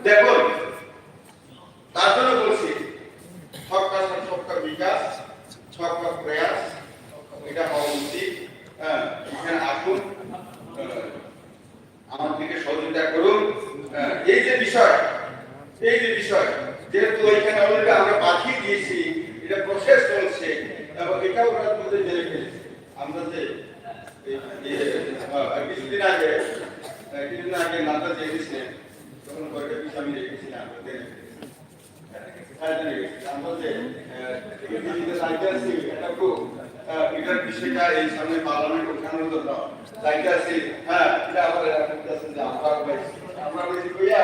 দেখুন তার জন্য বলছি সবকা সাথ সবকা বিকাশ সবকা প্রয়াস এটা হওয়া উচিত। এখানে আসুন, আমার দিকে সহযোগিতা করুন। এই যে বিষয় যেহেতু এখানে অলরেডি আমরা পাঠিয়ে দিয়েছি, এটা প্রসেস চলছে এবং এটাও ওরা মধ্যে জেনে ফেলেছে। আমরা যে কিছুদিন আগে নাতা জেনেছিলেন তখন কয়েকটা বিষয় আমি রেখেছিলাম আমরা যে এটার বিষয়টা এই সামনে পার্লামেন্ট উঠানোর জন্য চাইতে আছি। হ্যাঁ, এটা আবার আমরা বেশি কইয়া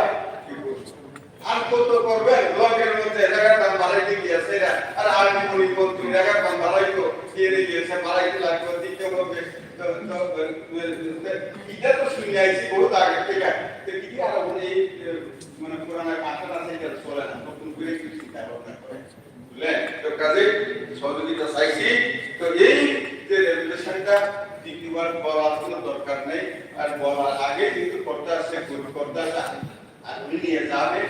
আর কত করবেন ব্লকের মধ্যে জায়গার দাম বাড়াইতে গিয়েছে আর আর্মি মন্ত্রী জায়গার দাম বাড়াইতো দিয়ে গিয়েছে বাড়াইতে লাগবে দিতে হবে। এটা তো শুনে আইছি বহুত আগে থেকে কি আর এই মানে পুরানা কাঁথা আছে এটা চলে না, নতুন করে কিছু চিন্তা ভাবনা করে বুঝলেন। তো কাজে সহযোগিতা চাইছি। তো এই যে রেগুলেশনটা দ্বিতীয়বার বলার কোনো দরকার নেই, আর বলার আগে কিন্তু করতে আসছে করতে আসা নিয়ে যাবে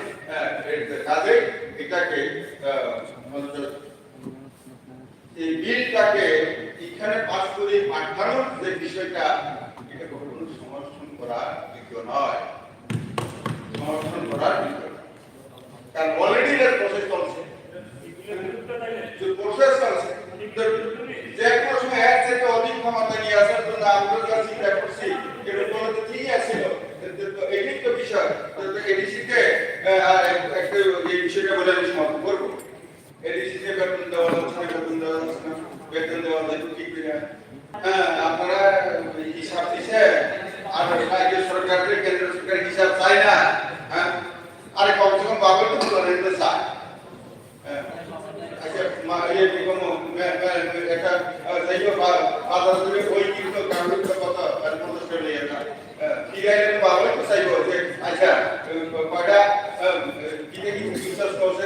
কাজে এটাকে এই বিলটাকে এখানে পাস করে পাঠানোর যে বিষয়টা এটা কখনো সমর্থন করার বিষয় নয়, সমর্থন করার বিষয় কারণ অলরেডি এর প্রসেস চলছে, যে প্রসেস চলছে যে কোনো সময় এক থেকে অধিক ক্ষমতা নিয়ে আসার জন্য আমরা যা চিন্তা করছি এরকম তো ঠিক আছে। এটি তো বিষয় এডিসিকে একটা এই বিষয়টা বলে আমি সমাপ্ত করবো। এডিসিকে বেতন দেওয়া হচ্ছে বেতন দেওয়া যায় ঠিক কিনা আপনারা হিসাব দিচ্ছে আর রাজ্য সরকারের কেন্দ্র সরকার হিসাব চায় না। হ্যাঁ, আরে কমসে কম বাবু তো বলেন চায়। আচ্ছা একটা যাই হোক বাজার থেকে ওই কিন্তু গ্রামীণ কথা চলে না ফিরাইলে বাবু তো চাইব যে আচ্ছা কয়টা বিশ্বাস করছে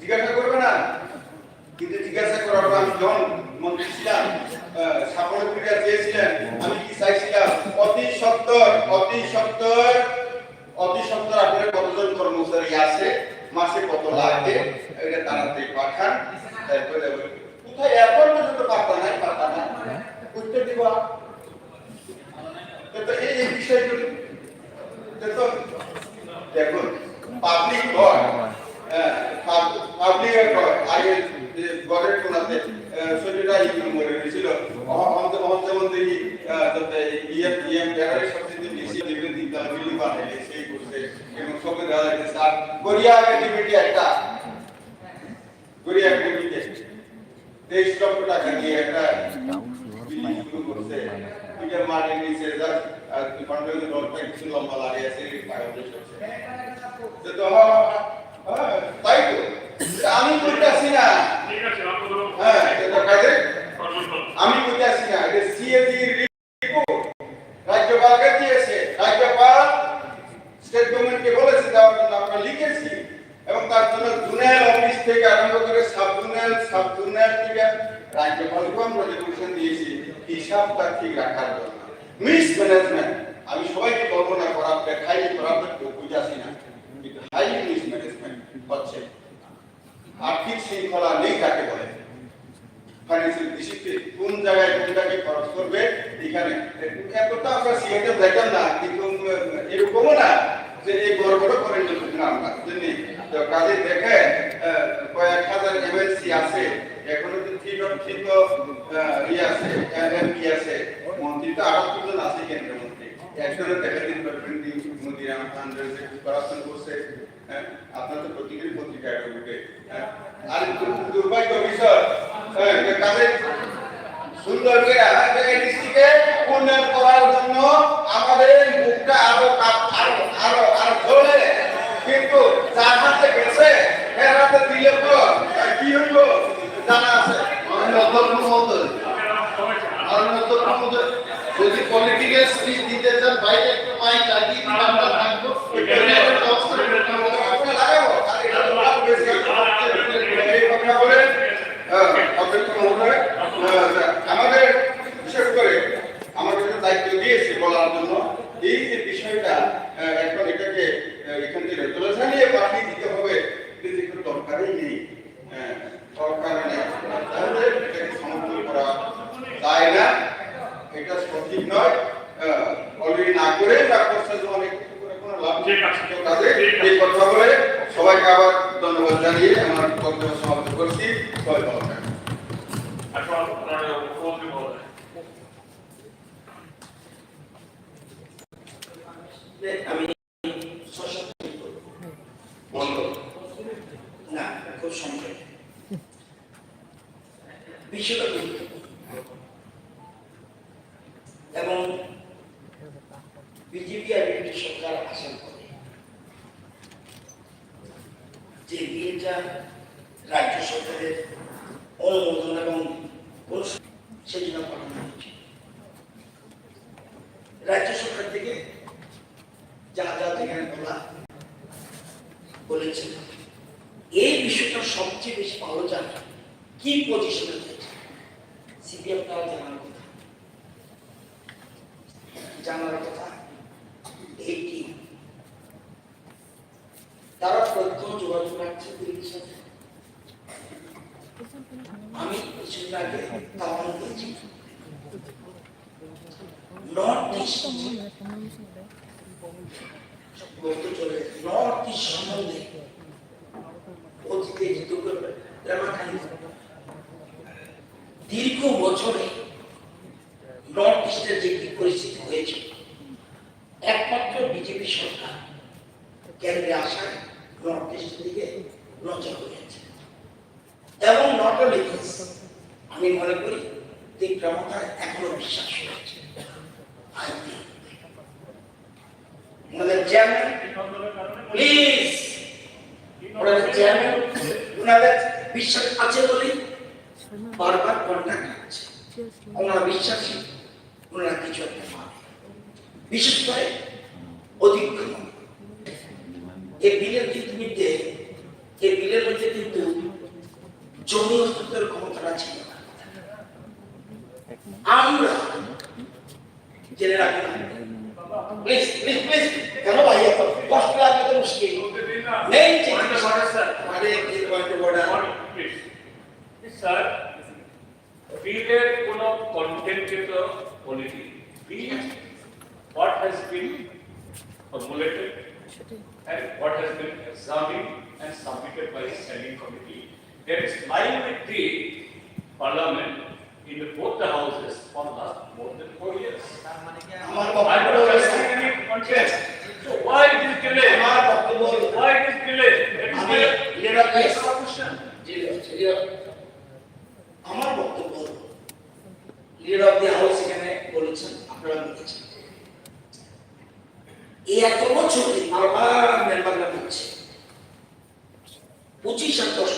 জিজ্ঞাসা করবে না, কিন্তু জিজ্ঞাসা করার পর আমি যখন মন্ত্রী ছিলাম সাপোর্ট ফিরে চেয়েছিলেন আমি কি চাইছিলাম অতি সত্তর আপনার কতজন কর্মচারী আছে, মাসে কত লাগবে এটা তাড়াতাড়ি পাঠান। তারপরে কোথায় এখন পর্যন্ত পাতা নাই উত্তর দিবা। তো এই বিষয়গুলো দেখুন পাবলিক গড আগে গডের কোনাতে শরীরটা ইউনিয়ন মরে গেছিল অন্তমন্ত্রী সবচেয়ে বেশি দেখবেন বিল্ডিং বানাইলে সেই করছে এবং সঙ্গে দেওয়া যাচ্ছে আর গড়িয়া অ্যাক্টিভিটি একটা গড়িয়া অ্যাক্টিভিটি 23 লক্ষ টাকা দিয়ে একটা বিল্ডিং শুরু করছে। এটা মারে নিচে আর ফান্ডের রডটা কিছু লম্বা লাগে আছে তো তাই তো আমি বলতেছি না। হ্যাঁ আমি বলতেছি না এটা সিএজি রিপোর্ট রাজ্যপালকে দিয়েছে, রাজ্যপাল স্টেট গভর্নমেন্টকে বলেছে দেওয়ার জন্য আমরা লিখেছি এবং তার জন্য জোনাল অফিস থেকে আরম্ভ করে সাব জোনাল থেকে রাজ্যপালকে আমরা রেজুলেশন দিয়েছি হিসাবটা ঠিক রাখার জন্য। মিস ম্যানেজমেন্ট আমি সবাইকে বলবো না করাপ্টেড হাইলি করাপ্টেড বুঝাছি না, কিন্তু হাইলি মিস ম্যানেজমেন্ট হচ্ছে। আর্থিক শৃঙ্খলা নেই কাকে বলে, ফাইন্যান্সিয়াল ডিসিপ্লিন কোন জায়গায় কোনটাকে খরচ করবে এখানে এতটা আমরা সিএতে দেখেন না, কিন্তু এরকমও না যে এই বড় বড় করেন না আমরা জানি। তো কাজে দেখে কয়েক হাজার এমএলসি আছে এখনো তো ঠিক আছে এমপি আছে, মন্ত্রী তো 78 জন আছে কেন্দ্রের মন্ত্রী, একজনে দেখা দিন মোদিরা করাপশন করছে। আপনার তো প্রতিদিন পত্রিকায় উঠে আর দুর্ভাগ্য বিষয় কাজে সুন্দর করে এডিসিকে উন্নয়ন করার জন্য আমাদের মুখটা আরো জ্বলে, কিন্তু যার হাতে গেছে এর হাতে দিলে তো কি হইব জানা আছে। যদি পলিটিক্যাল স্পিচ দিতে চান বাইরে একটু মাইক লাগিয়ে দিন আমরা থাকবো আমাদের বিশেষ করে আমাদের দায়িত্ব দিয়েছে বলার জন্য এই যে বিষয়টা এখন এটাকে এখান থেকে তুলে ছাড়িয়ে পাঠিয়ে দিতে হবে, এটা কোনো দরকারই নেই। হ্যাঁ, দরকার নেই। তাহলে এটাকে সমর্থন করা যায় না, এটা সঠিক নয়। অলরেডি না করে প্রশাসন অনেক কিছু করে কোনো লাভ নেই। কাজে এই কথা বলে সবাইকে আবার ধন্যবাদ জানিয়ে আমার বক্তব্য সমাপ্ত করছি। সবাই ভালো থাকবেন। আমি না খুব সংক্ষেপ বিষয়টা এবং বিজেপি আর বিজেপি সরকার আশা করে যে বিলটা রাজ্য সরকারের অনুমোদন এবং সেজন্য পাঠানো হচ্ছে রাজ্য সরকার থেকে যা যা যেখানে বলেছেন এই বিষয়টা সবচেয়ে বেশি ভালো জানে কি পজিশনে রয়েছে সিপিএম তারা জানার কথা এইটি তারা প্রথম যোগাযোগ রাখছে দিল্লির সাথে। আমি কিছুদিন আগে তাওয়ান করেছি নর্থ ইস্ট বলতে চলে নর্থ ইস্ট সম্বন্ধে অতীতে দীর্ঘ বছরে নর্থ ইস্টের যে কি পরিস্থিতি হয়েছে একমাত্র বিজেপি সরকার কেন্দ্রে আসায় নর্থ ইস্টের দিকে নজর হয়েছে এবং নট অনলি দিস আমি মনে করি তীব্রতায় এখনো বিশ্বাস রয়েছে। ওনাদের চেয়ারম্যান প্লিজ ওনাদের চেয়ারম্যান ওনাদের বিশ্বাস আছে বলেই বারবার কন্ট্যাক্ট করছে। ওনারা বিশ্বাসী, ওনারা কিছু একটা পাবে, বিশেষ করে অধিগ্রহণ এই বিলের মধ্যে এই বিলের মধ্যে কিন্তু জমি হস্তান্তরের ক্ষমতাটা ছিল না। আমরা জেনে রাখলাম প্লিজ প্লিজ প্লিজ কেন ভাই এত কষ্ট লাগবে তো মুশকিল নেই মানে স্যার বিলের কোন কন্টেন্টের polity bill what has been formulated and what has been examined and submitted by the standing committee that is lying with the parliament in both the houses for last more than 4 years. I don't understand any context. So why this delay? Why this delay? আমার বক্তব্য leader of the house এখানে বলেছেন, আপনারা বলেছেন এই এত বছর বারবার মেম্বাররা বলছে 25 আর 10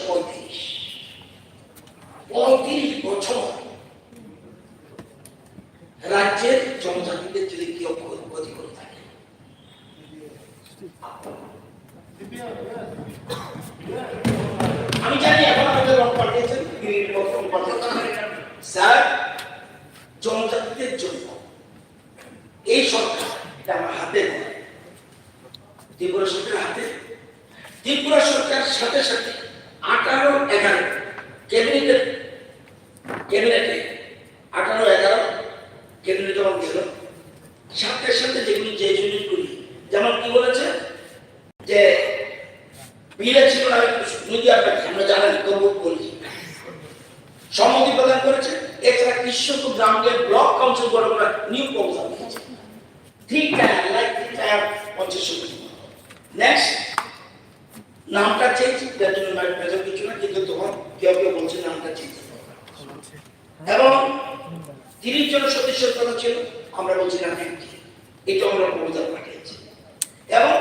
35 বছর রাজ্যের জনজাতিদের যদি কেউ ক্ষতি করে থাকে আমি জানি এখন আমাদের রং পাঠিয়েছেন স্যার জনজাতিদের জন্য এই সরকার এটা আমার হাতে নয়, ত্রিপুরা সরকারের হাতে। ত্রিপুরা সরকার সাথে সাথে 18-11 ক্যাবিনেটে 18-11 ক্যাবিনেট যখন গেল সাথে সাথে যেগুলি যে জিনিসগুলি যেমন কি বলেছে যে বিলে ছিল না মিডিয়ার পাখি আমরা জানেন তবু বলি সম্মতি প্রদান করেছে। এছাড়া কৃষ্ণপুর গ্রামকে ব্লক কাউন্সিল গঠন করার নিউ প্রপোজাল দিয়েছে। ঠিক লাইক নেক্সট নামটা চেঞ্জ কিছু না, কিন্তু তখন কেউ কেউ বলছে নামটা চেঞ্জ এবং 30 জন সদস্যের কথা ছিল, আমরা বলছি না এটা আমরা প্রপোজাল পাঠিয়েছি এবং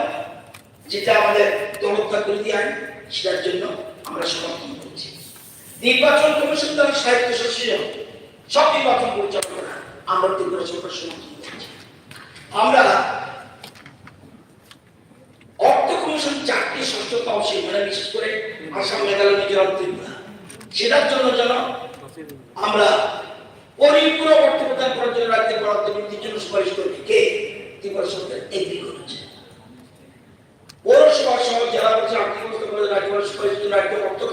যেটা আমাদের তলবটা করে দিয়ে আইন সেটার জন্য আমরা সমর্থন করছি। নির্বাচন কমিশন দ্বারা স্বায়ত্তশাসিত সব নির্বাচন পরিচালনা করা আমরা ত্রিপুরা সরকার সমর্থন করছি। আমরা অর্থ কমিশন 4টি ষষ্ঠ তহসিল মানে বিশেষ করে আসাম, মেঘালয়, মিজোরাম, ত্রিপুরা সেটার জন্য যেন আমরা পরিপূর্ণ অর্থ প্রদান করার জন্য রাজ্যে বরাদ্দ বৃদ্ধির জন্য সুপারিশ করি। কে? ত্রিপুরা সরকার এগ্রি করেছে।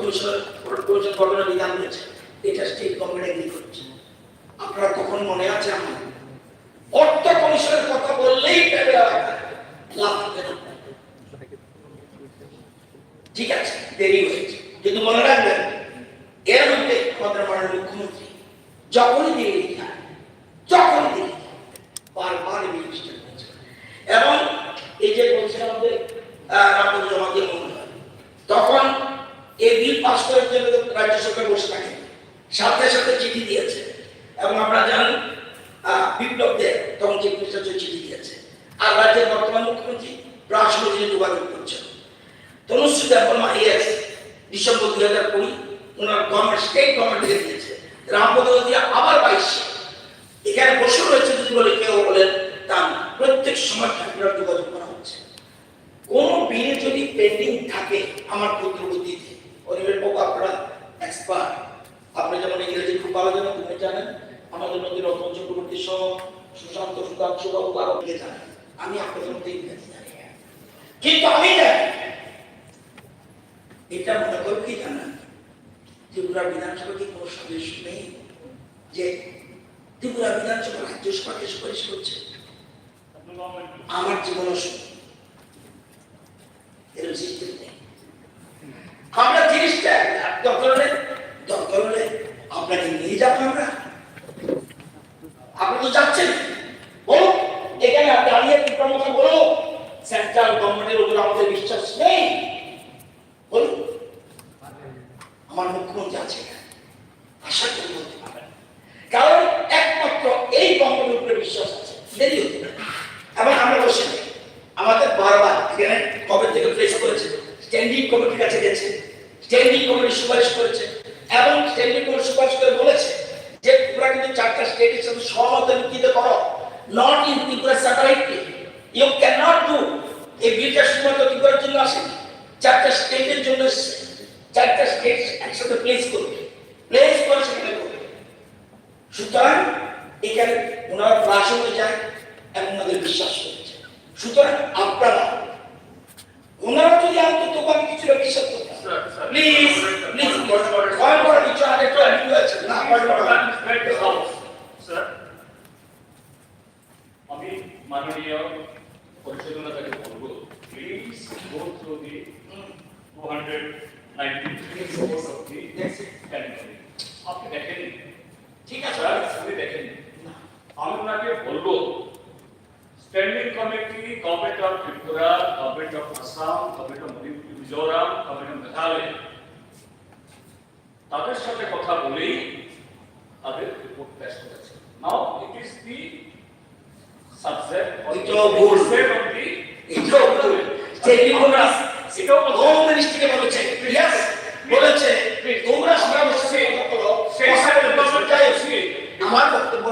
কমিশন গঠনের বিধান রয়েছে, এটা স্টেট গভর্নমেন্ট এগ্রি করছে। আপনারা তখন মনে আছে আমার অর্থ কমিশনের কথা বললেই লাভ হবে না, ঠিক আছে, দেরি হয়েছে, কিন্তু মনে রাখবেন এর মধ্যে আমাদের মাননীয় মুখ্যমন্ত্রী যখনই দিল্লি যায়, যখনই দিল্লি বারবার মিনিস্টার করেছে। এবং এই যে বলছিলাম আমাদের রাজ্য জমা দিয়ে মনে হয়, তখন এই বিল পাস করার জন্য রাজ্য সরকার বসে থাকে, সাথে সাথে চিঠি দিয়েছে। এবং আপনারা জানেন বিপ্লব দে তখন চিফ মিনিস্টার চিঠি দিয়েছে। আর রাজ্যের বর্তমান মুখ্যমন্ত্রী রাষ্ট্রপতি যোগাযোগ করছেন। তনুশ্রী দেববর্মা ইএস ডিসেম্বর 2020 ওনার গভর্নমেন্ট স্টেট গভর্নমেন্ট দিয়েছে। রামপদ আবার 22 এখানে বসে রয়েছে, যদি বলে কেউ বলেন তা প্রত্যেক সময় ঠাকুরের যোগাযোগ করা হচ্ছে। কোন বিল যদি পেন্ডিং থাকে আমার পুত্র বুদ্ধিতে, অনিমের বাবু আপনারা এক্সপার্ট, আপনি যেমন ইংরেজি খুব ভালো জানেন, তুমি জানেন, আমাদের মধ্যে রতন চক্রবর্তী সহ সুশান্ত সুধাংশু বাবু আরো জানেন, আমি আপনাদের মধ্যে ইংরেজি জানি, কিন্তু আমি জানি এটা মনে করব কি জানেন, ত্রিপুরা বিধানসভা কি কোনো সদস্য নেই যে ত্রিপুরা বিধানসভা রাজ্যসভাকে সুপারিশ করছে? আমার জীবন আমরা জিনিসটা দরকার হলে আপনাকে নিয়ে যাবো আমরা। আপনি তো যাচ্ছেন, বলুন এখানে দাঁড়িয়ে ত্রিপুরার মতো বলো সেন্ট্রাল গভর্নমেন্টের উপর আমাদের বিশ্বাস নেই, বলুন। আমার মুখ্যমন্ত্রী আছে, আশা করি বলতে পারেন, কারণ একমাত্র এই গভর্নমেন্টের উপরে বিশ্বাস আছে, দেরি হতে পারে। এবং আমরা বসে নেই, আমাদের বারবার এখানে কবে থেকে প্লেস করেছে, স্ট্যান্ডিং কমিটির কাছে গেছে, স্ট্যান্ডিং কমিটি সুপারিশ করেছে, এবং স্ট্যান্ডিং কমিটি সুপারিশ করে বলেছে যে ত্রিপুরা কিন্তু 4টা স্টেটের সাথে সহমত ভিত্তিতে করো, not in Tripura separately, you can not do. এই বিলটা শুধুমাত্র ত্রিপুরার জন্য আসেনি, 4টা স্টেটের জন্য, 4টা স্টেট একসাথে প্লেস করবে, প্লেস করে সেখানে করবে। সুতরাং এখানে ওনারা প্রাস হয়ে যায় এবং ওনাদের বিশ্বাস হয়েছে। সুতরাং আপনারা ওনারা যদি অন্তত আমি কিছু বিশ্বাস করতেন, প্লিজ প্লিজ কয়েন করার কিছু আগে তো আছে না, স্যার আমি মাননীয় পরিচালনাকে বলবো, please go through the 293 course of the category. আপনি দেখেন, ঠিক আছে, আপনি দেখেন, আমি ওনাকে বলবো standing committee, government of Tripura, government of Assam, government of Mizoram, government of Meghalaya, তাদের সাথে কথা বলেই তাদের রিপোর্ট পেশ করেছে। Now it is the subject of the home মিনিস্ট্রিকে বলেছে, ইয়েস বলেছে, তোমরা সবাই বসে সেই আমার বক্তব্য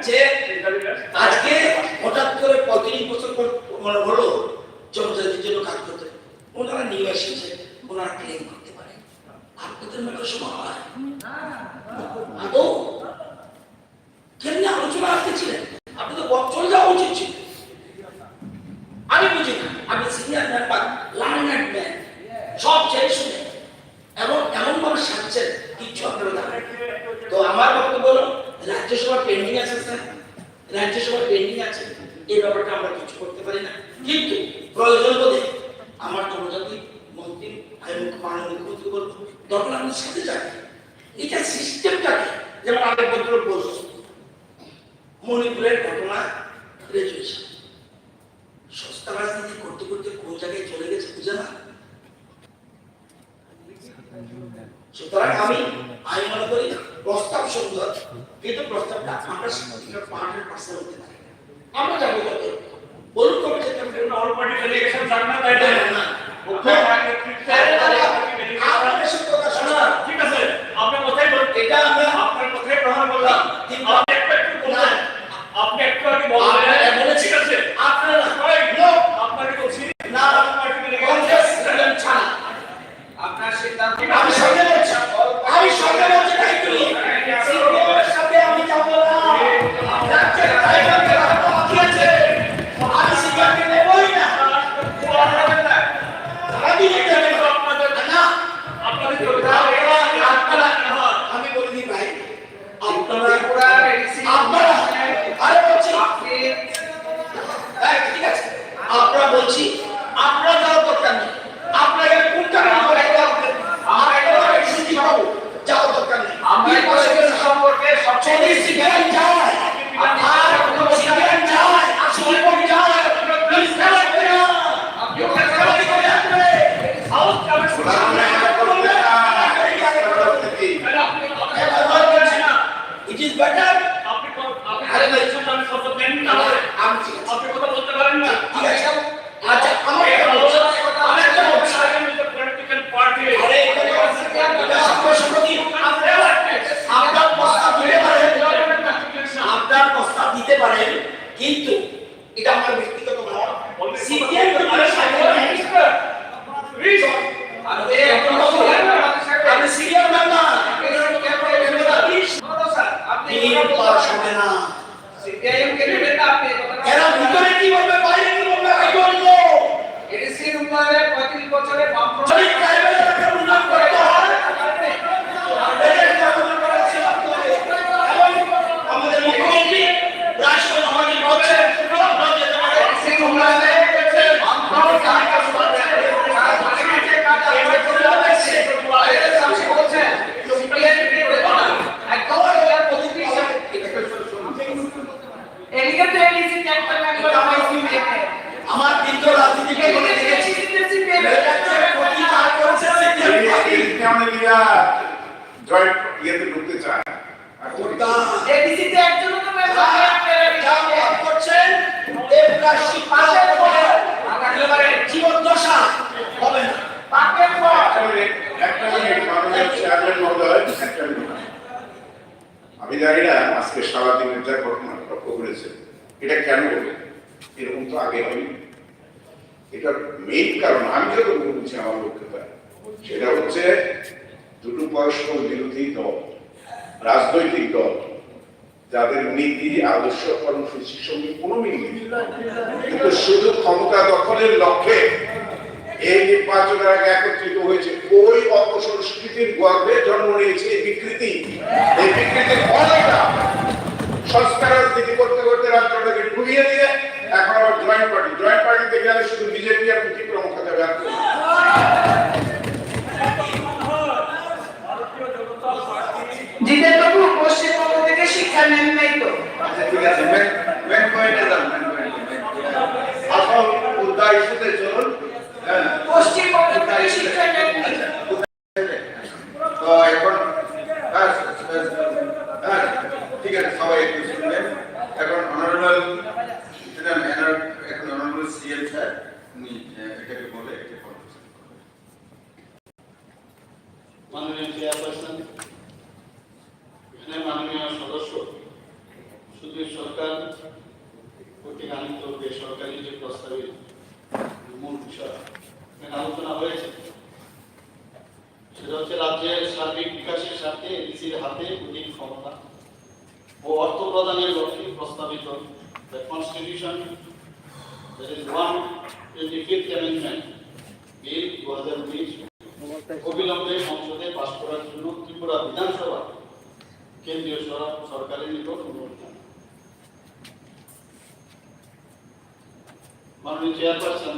যে আজকে হঠাৎ করে 35 বছর পর মনে হলো জনজাতির জন্য কাজ করতে, ওনারা নিয়ে এসেছে, ওনারা ক্লেম করতে পারে। আপনাদের মতো সময় হয় আদৌ কেমনি আলোচনা আসতেছিলেন? আপনি তো চলে যাওয়া উচিত ছিল। আমি বুঝি না, আমি সিনিয়র মেম্বার, লার্নার ম্যান, সব ছেড়ে শুনে এবং এমন ভাবে সাজছেন কিছু আপনারা জানেন। তো আমার বক্তব্য হলো রাজ্যসভা পেন্ডিং আছে স্যার, রাজ্যসভা পেন্ডিং আছে, এই ব্যাপারটা আমরা কিছু করতে পারি না, কিন্তু প্রয়োজন বোধে আমার জনজাতি মন্ত্রী আমি মাননীয় মুখ্যমন্ত্রী বলবো তখন আমি সাথে যাই। এটা সিস্টেমটাকে যেমন আগের বছর বলছো মণিপুরের ঘটনা রেজুলেশন, সস্তা রাজনীতি করতে করতে কোন জায়গায় চলে গেছে বুঝে না। সুতরাং আমি মনে করি প্রস্তাব সুন্দর, কিন্তু প্রস্তাবটা আমরা 100% হতে পারি না। আমরা যাবো বলুন কবে যেতে অল পার্টি ডেলিগেশন জানা তাই না, ঠিক আছে, আপনার কথাই বল, এটা আমি আপনার কথাই প্রমাণ করলাম। আপনি একটু আগে বললেন, ঠিক আছে, আপনারা আপনাকে বলছি না, আপনার সিদ্ধান্ত আমি সঙ্গে বলছি, আমি সঙ্গে বলছি তাই তো সিনিয়রের সাথে আমি যাব না, রাজ্যের টাইগারকে রাখতে বাকি আছে, আমি সিনিয়রকে নেবই না। আমি আপনারা যাওয়ার দরকার নেই। আপনারা কোনটা আমরা সুযোগ পাবো, যাওয়ার দরকার নেই। আমরা সম্পর্কে যদি সিপিএম যায়, আর কোনো সিপিএম যায়, সিপিএম যায়, it is better. আচ্ছা আপনার প্রস্তাব দিতে পারেন, কিন্তু এটা আমার ব্যক্তিগত মত। সিপিএম আপনি সিনিয়র মেম্বার, এরা ভিতরে কি বলবে, বাইরে কি বলবে, I don't know. এডিসির উন্নয়নে 35 বছরে বামফ্রন্ট যদি ট্রাইবাল এলাকার উন্নয়ন করতে হয়, আমাদের মুখ্যমন্ত্রী রাষ্ট্র সমাজের পক্ষে এডিসির উন্নয়নে বামফ্রন্ট কাজ করছে। আমার কিন্তু রাজনীতিকে বলে দিয়েছি জয়েন্ট ইয়েতে ঢুকতে চায় জীবদ্দশা হবে না। আমি জানি না আজকে সারাদিনের যা ঘটনা লক্ষ্য করেছে, এটা কেন হলো, এরকম তো আগে হয়নি। এটার মেইন কারণ আমি যত বলছি আমার লক্ষ্যতা, সেটা হচ্ছে দুটো পরস্পর বিরোধী দল, রাজনৈতিক দল, যাদের নীতি আদর্শ কর্মসূচির সঙ্গে কোনো মিল নেই, কিন্তু শুধু ক্ষমতা দখলের লক্ষ্যে এই নির্বাচনের আগে একত্রিত হয়েছে। ওই অপসংস্কৃতির গর্ভে জন্ম নিয়েছে এই বিকৃতি। এই বিকৃতির ফলটা সংস্কার রাজনীতি করতে করতে রাজ্যটাকে ডুবিয়ে দিয়ে এখন আবার জয়েন্ট পার্টিতে গেলে শুধু বিজেপি আর প্রতিক্রম খাতে ব্যর্থ। জিতেন্দ্রবাবু পশ্চিমবঙ্গ থেকে শিক্ষা নেন নাই তো? আচ্ছা ঠিক আছে, মেন পয়েন্টে যান, আসল মুদ্রা ইস্যুতে চলুন। পশ্চিমবঙ্গ থেকে শিক্ষা নেন নাই তো এখন ঠিক আছে, সবাই একটু শুনবেন। এখন অনারেবল সিএম স্যার উনি এটাকে বলে একটা মাননীয় চেয়ারপারসন, এখানে মাননীয় সদস্য, শুধু সরকার কর্তৃক আনিত বেসরকারি যে প্রস্তাবিত মূল বিষয় এখানে আলোচনা হয়েছে, সেটা হচ্ছে রাজ্যের সার্বিক বিকাশের স্বার্থে এডিসির হাতে অধিক ক্ষমতা ও অর্থ প্রদানের লক্ষ্যে প্রস্তাবিত the Constitution, that is 125th Amendment Bill 2019 অবিলম্বে সংসদে পাস করার জন্য ত্রিপুরা বিধানসভা কেন্দ্রীয় সরকারের নিকট অনুরোধ জানায়। মাননীয় চেয়ারপারসন,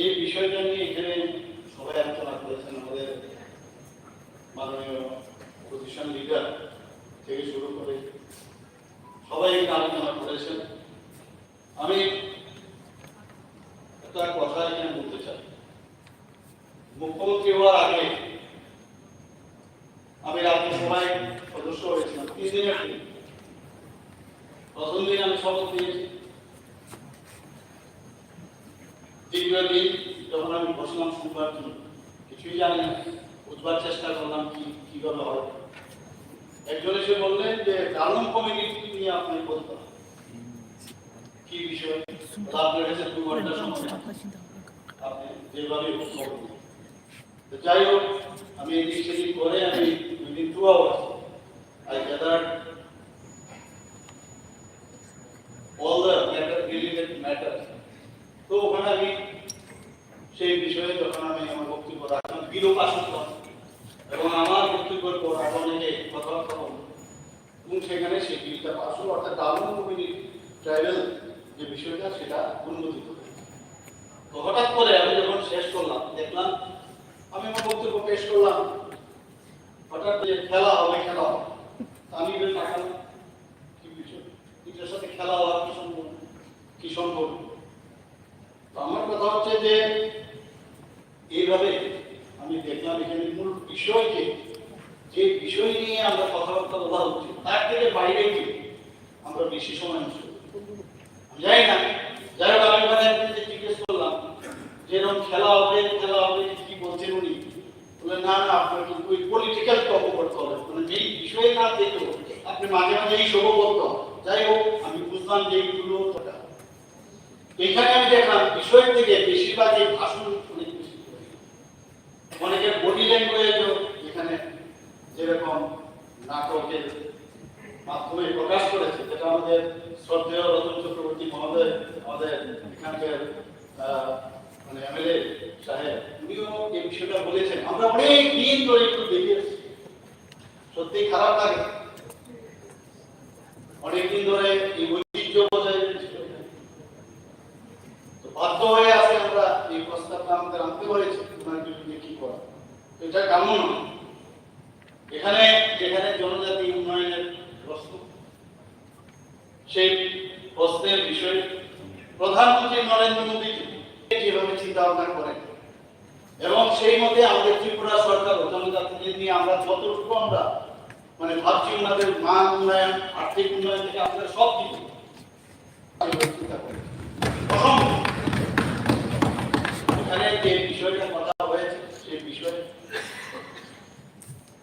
এই বিষয়টা নিয়ে এখানে সবাই আলোচনা করেছেন। আমাদের মাননীয় অপোজিশন লিডার থেকে শুরু করে সবাই এখানে আলোচনা করেছেন। আমি একটা কথা এখানে বলতে চাই, মুখ্যমন্ত্রী হওয়ার আগে আমি রাজ্যসভায় সদস্য হয়েছিলাম 3 দিনের দিন। প্রথম দিন আমি শপথ নিয়েছি, দ্বিতীয় দিন যখন আমি বসলাম শুনবার জন্য, কিছুই জানি না, বুঝবার চেষ্টা করলাম কিভাবে হয়। একজন এসে বললেন যে কানুন কমিটি নিয়ে আপনি বলতে হবে কি বিষয়, আপনার কাছে 2 ঘন্টা সময়, আপনি যেভাবে খবর দিন। যাই হোক, আমি এদিক সেদিক করে আমি within 2 hours I gathered all the related matters. তো ওখানে আমি সেই বিষয়ে যখন আমি আমার বক্তব্য রাখলাম, বিলোপ আসলো এবং আমার বক্তব্যের পর অনেকে কথাবার্তা বলল এবং সেখানে সেই বিলটা পাস হলো, অর্থাৎ কানুন কমিটি ট্রাইবাল যে বিষয়টা সেটা উন্মোচিত হয়। তো হঠাৎ করে আমি যখন শেষ করলাম দেখলাম, আমি আমার বক্তব্য পেশ করলাম, হঠাৎ খেলা হবে খেলা হবে। আমি বেশ তাকালাম, কি বিষয়, এটার সাথে খেলা হওয়ার কি সম্ভব, কি সম্ভব। তো আমার কথা হচ্ছে যে এইভাবে আমি দেখলাম এখানে মূল বিষয়কে, যে বিষয় নিয়ে আমরা কথাবার্তা বলা হচ্ছে তার থেকে বাইরে গিয়ে আমরা বেশি সময় নষ্ট করি। আমি জানি না, যাই হোক আমি মানে একদিন জিজ্ঞেস করলাম যে এরকম খেলা হবে কি বলছেন উনি, বললেন না না আপনার কিন্তু ওই পলিটিক্যাল টপ করতে হবে, মানে যেই বিষয়ে না দেখো আপনি মাঝে মাঝে এই সব বলতে হবে। যাই হোক আমি বুঝলাম যে এইগুলো এখানে আমি দেখলাম বিষয় থেকে বেশিরভাগই ভাষণ অনেক বেশি, অনেকের বডি ল্যাঙ্গুয়েজ এখানে যেরকম নাটকের মাধ্যমে প্রকাশ করেছে, যেটা আমাদের শ্রদ্ধেয় রতন চক্রবর্তী মহোদয়, আমাদের এখানকার মানে MLA সাহেব, উনিও এই বিষয়টা বলেছেন। আমরা অনেক দিন ধরে একটু দেখে এসেছি, সত্যি খারাপ লাগে, অনেকদিন ধরে এই ঐতিহ্য বজায় রেখেছিল। তো বাধ্য হয়ে আছে আমরা এই প্রস্তাবটা আমাদের আনতে হয়েছে, ওনার বিরুদ্ধে কি করা, এটা কাম্য নয়। এখানে যেখানে জনজাতি উন্নয়নের প্রশ্ন, সেই প্রশ্নের বিষয়ে প্রধানমন্ত্রী নরেন্দ্র মোদী যেভাবে চিন্তা ভাবনা করেন এবং সেই মধ্যে আমাদের ত্রিপুরা সরকার জনজাতিদের নিয়ে আমরা যতটুকু আমরা মানে ভাবছি, ওনাদের মান উন্নয়ন, আর্থিক উন্নয়ন থেকে আপনারা সব কিছু চিন্তা করেন। এখানে যে বিষয়টা কথা হয়েছে সেই বিষয়ে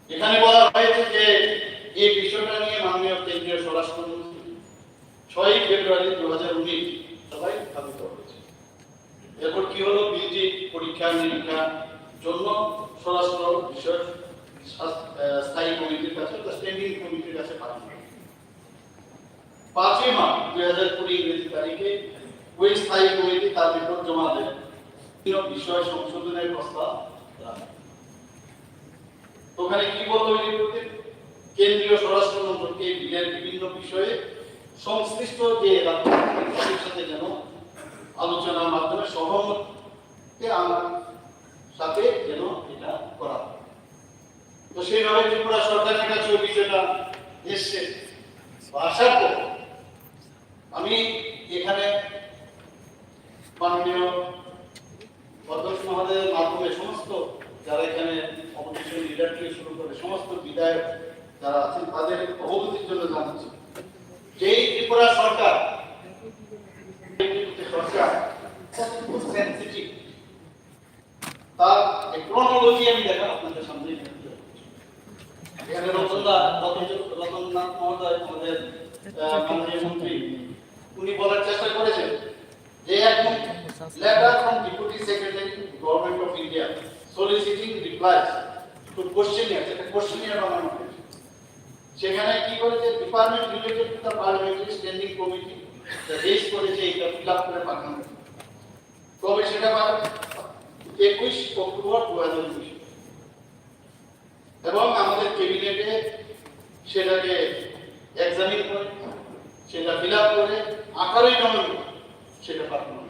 এখানে বলা হয়েছে যে এই বিষয়টা নিয়ে মাননীয় কেন্দ্রীয় স্বরাষ্ট্রমন্ত্রী 6 ফেব্রুয়ারি 2019 সবাই স্থাপিত হয়েছে। এরপর কি হলো, বিলটি পরীক্ষা নিরীক্ষার জন্য স্বরাষ্ট্র বিষয় স্থায়ী কমিটির কাছে, স্ট্যান্ডিং কমিটির কাছে পাঠানো হয়। 5 মার্চ 2020 ইংরেজি তারিখে ওই স্থায়ী কমিটি তার রিপোর্ট জমা দেয়, বিষয় সংশোধনের প্রস্তাব রাখে। ওখানে কি বলতো ওই রিপোর্টে, কেন্দ্রীয় স্বরাষ্ট্র মন্ত্রকে বিলের বিভিন্ন বিষয়ে সংশ্লিষ্ট যে রাজ্যের সাথে যেন আলোচনার মাধ্যমে সহমতে আমার সাথে যেন এটা করা হয়। তো সেইভাবে ত্রিপুরা সরকারের কাছে ওই বিষয়টা এসছে। আসার পর আমি এখানে মাননীয় অধ্যক্ষ মহোদয়ের মাধ্যমে সমস্ত যারা এখানে অপোজিশন লিডার থেকে শুরু করে সমস্ত বিধায়ক যারা আছেন তাদের অবগতির জন্য জানাচ্ছি যে এই ত্রিপুরা সরকার সেনসিটিভ, তার ক্রোনোলজি আমি দেখা আপনাদের সামনে এখানে রতননাথ মহোদয় আমাদের মাননীয় মন্ত্রী উনি বলার চেষ্টা করেছেন যে একদম letter from deputy secretary government of India soliciting replies to questionnaire, একটা questionnaire বানানো হয়েছে। সেখানে কি করেছে, department related to the parliamentary standing committee raise করেছে, এটা ফিল আপ করে পাঠানো। তবে সেটা 21 অক্টোবর 2020 এবং আমাদের ক্যাবিনেটে সেটাকে এক্সামিন করে সেটা ফিল আপ করে 18 নভেম্বর সেটা পাঠানো।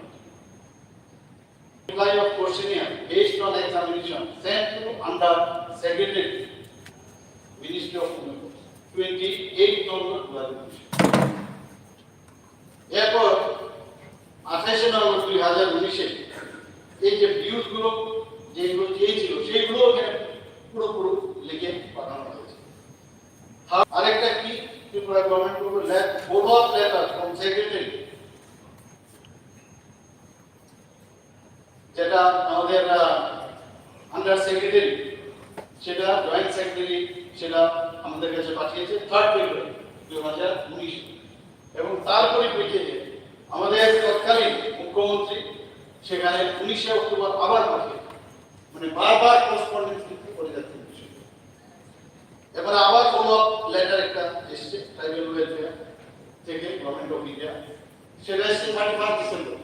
Reply of questionnaire based on examination sent to under Secretary Ministry of Home Affairs 28 November 2020। এরপর 28 নভেম্বর 2019 এই যে ভিউজ গুলো যেগুলো চেয়েছিল সেগুলো পুরো লিখে পাঠানো হয়েছে। আরেকটা কি, ত্রিপুরা গভর্নমেন্ট করবে follow up letter from secretary, যেটা আমাদের আন্ডার সেক্রেটারি সেটা জয়েন্ট সেক্রেটারি সেটা আমাদের কাছে পাঠিয়েছে 3 ফেব্রুয়ারি 2019 এবং তার পরিপ্রেক্ষিতে আমাদের তৎকালীন মুখ্যমন্ত্রী সেখানে 19 অক্টোবর আবার পাঠিয়ে, মানে বারবার করেসপন্ডেন্স করে যাচ্ছে। এবারে আবার ফলো আপ লেটার একটা এসেছে ট্রাইবাল ওয়েলফেয়ার থেকে গভর্নমেন্ট অফ ইন্ডিয়া, সেটা এসেছে 31 ডিসেম্বর।